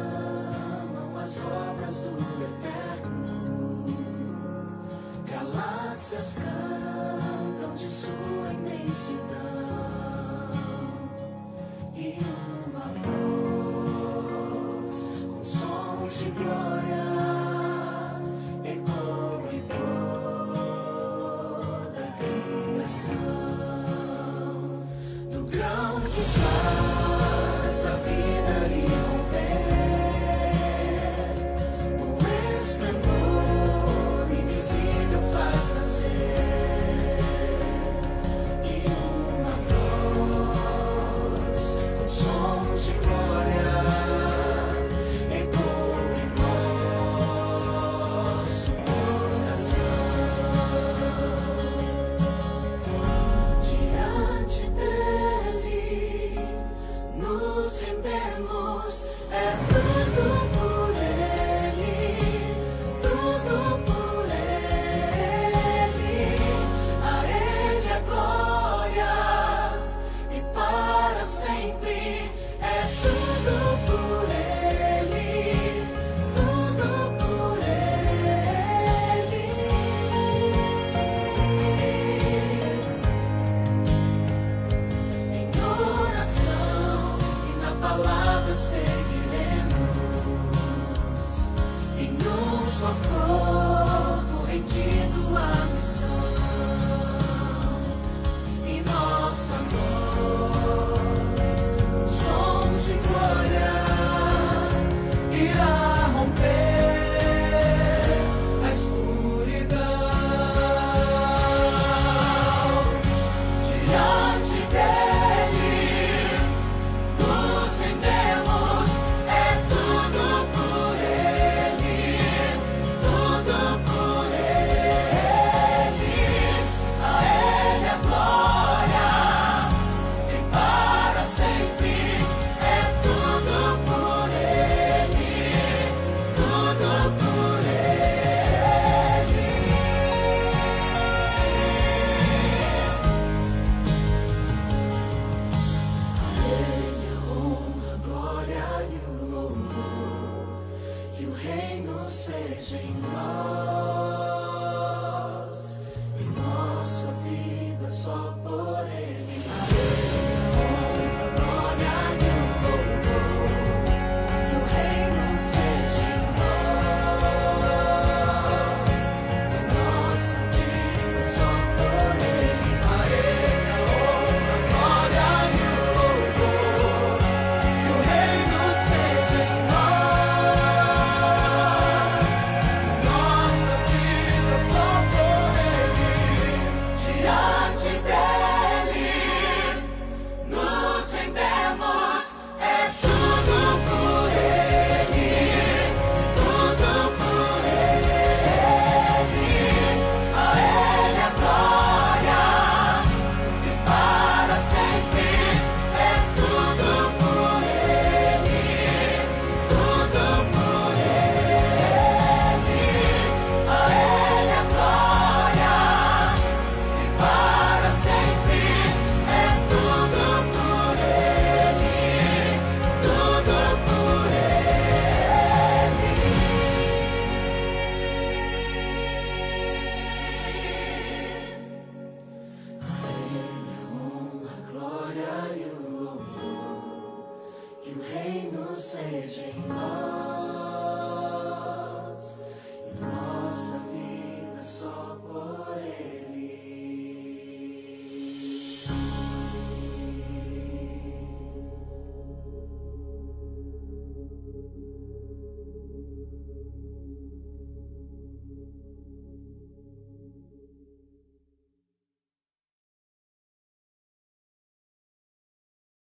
seja em nós.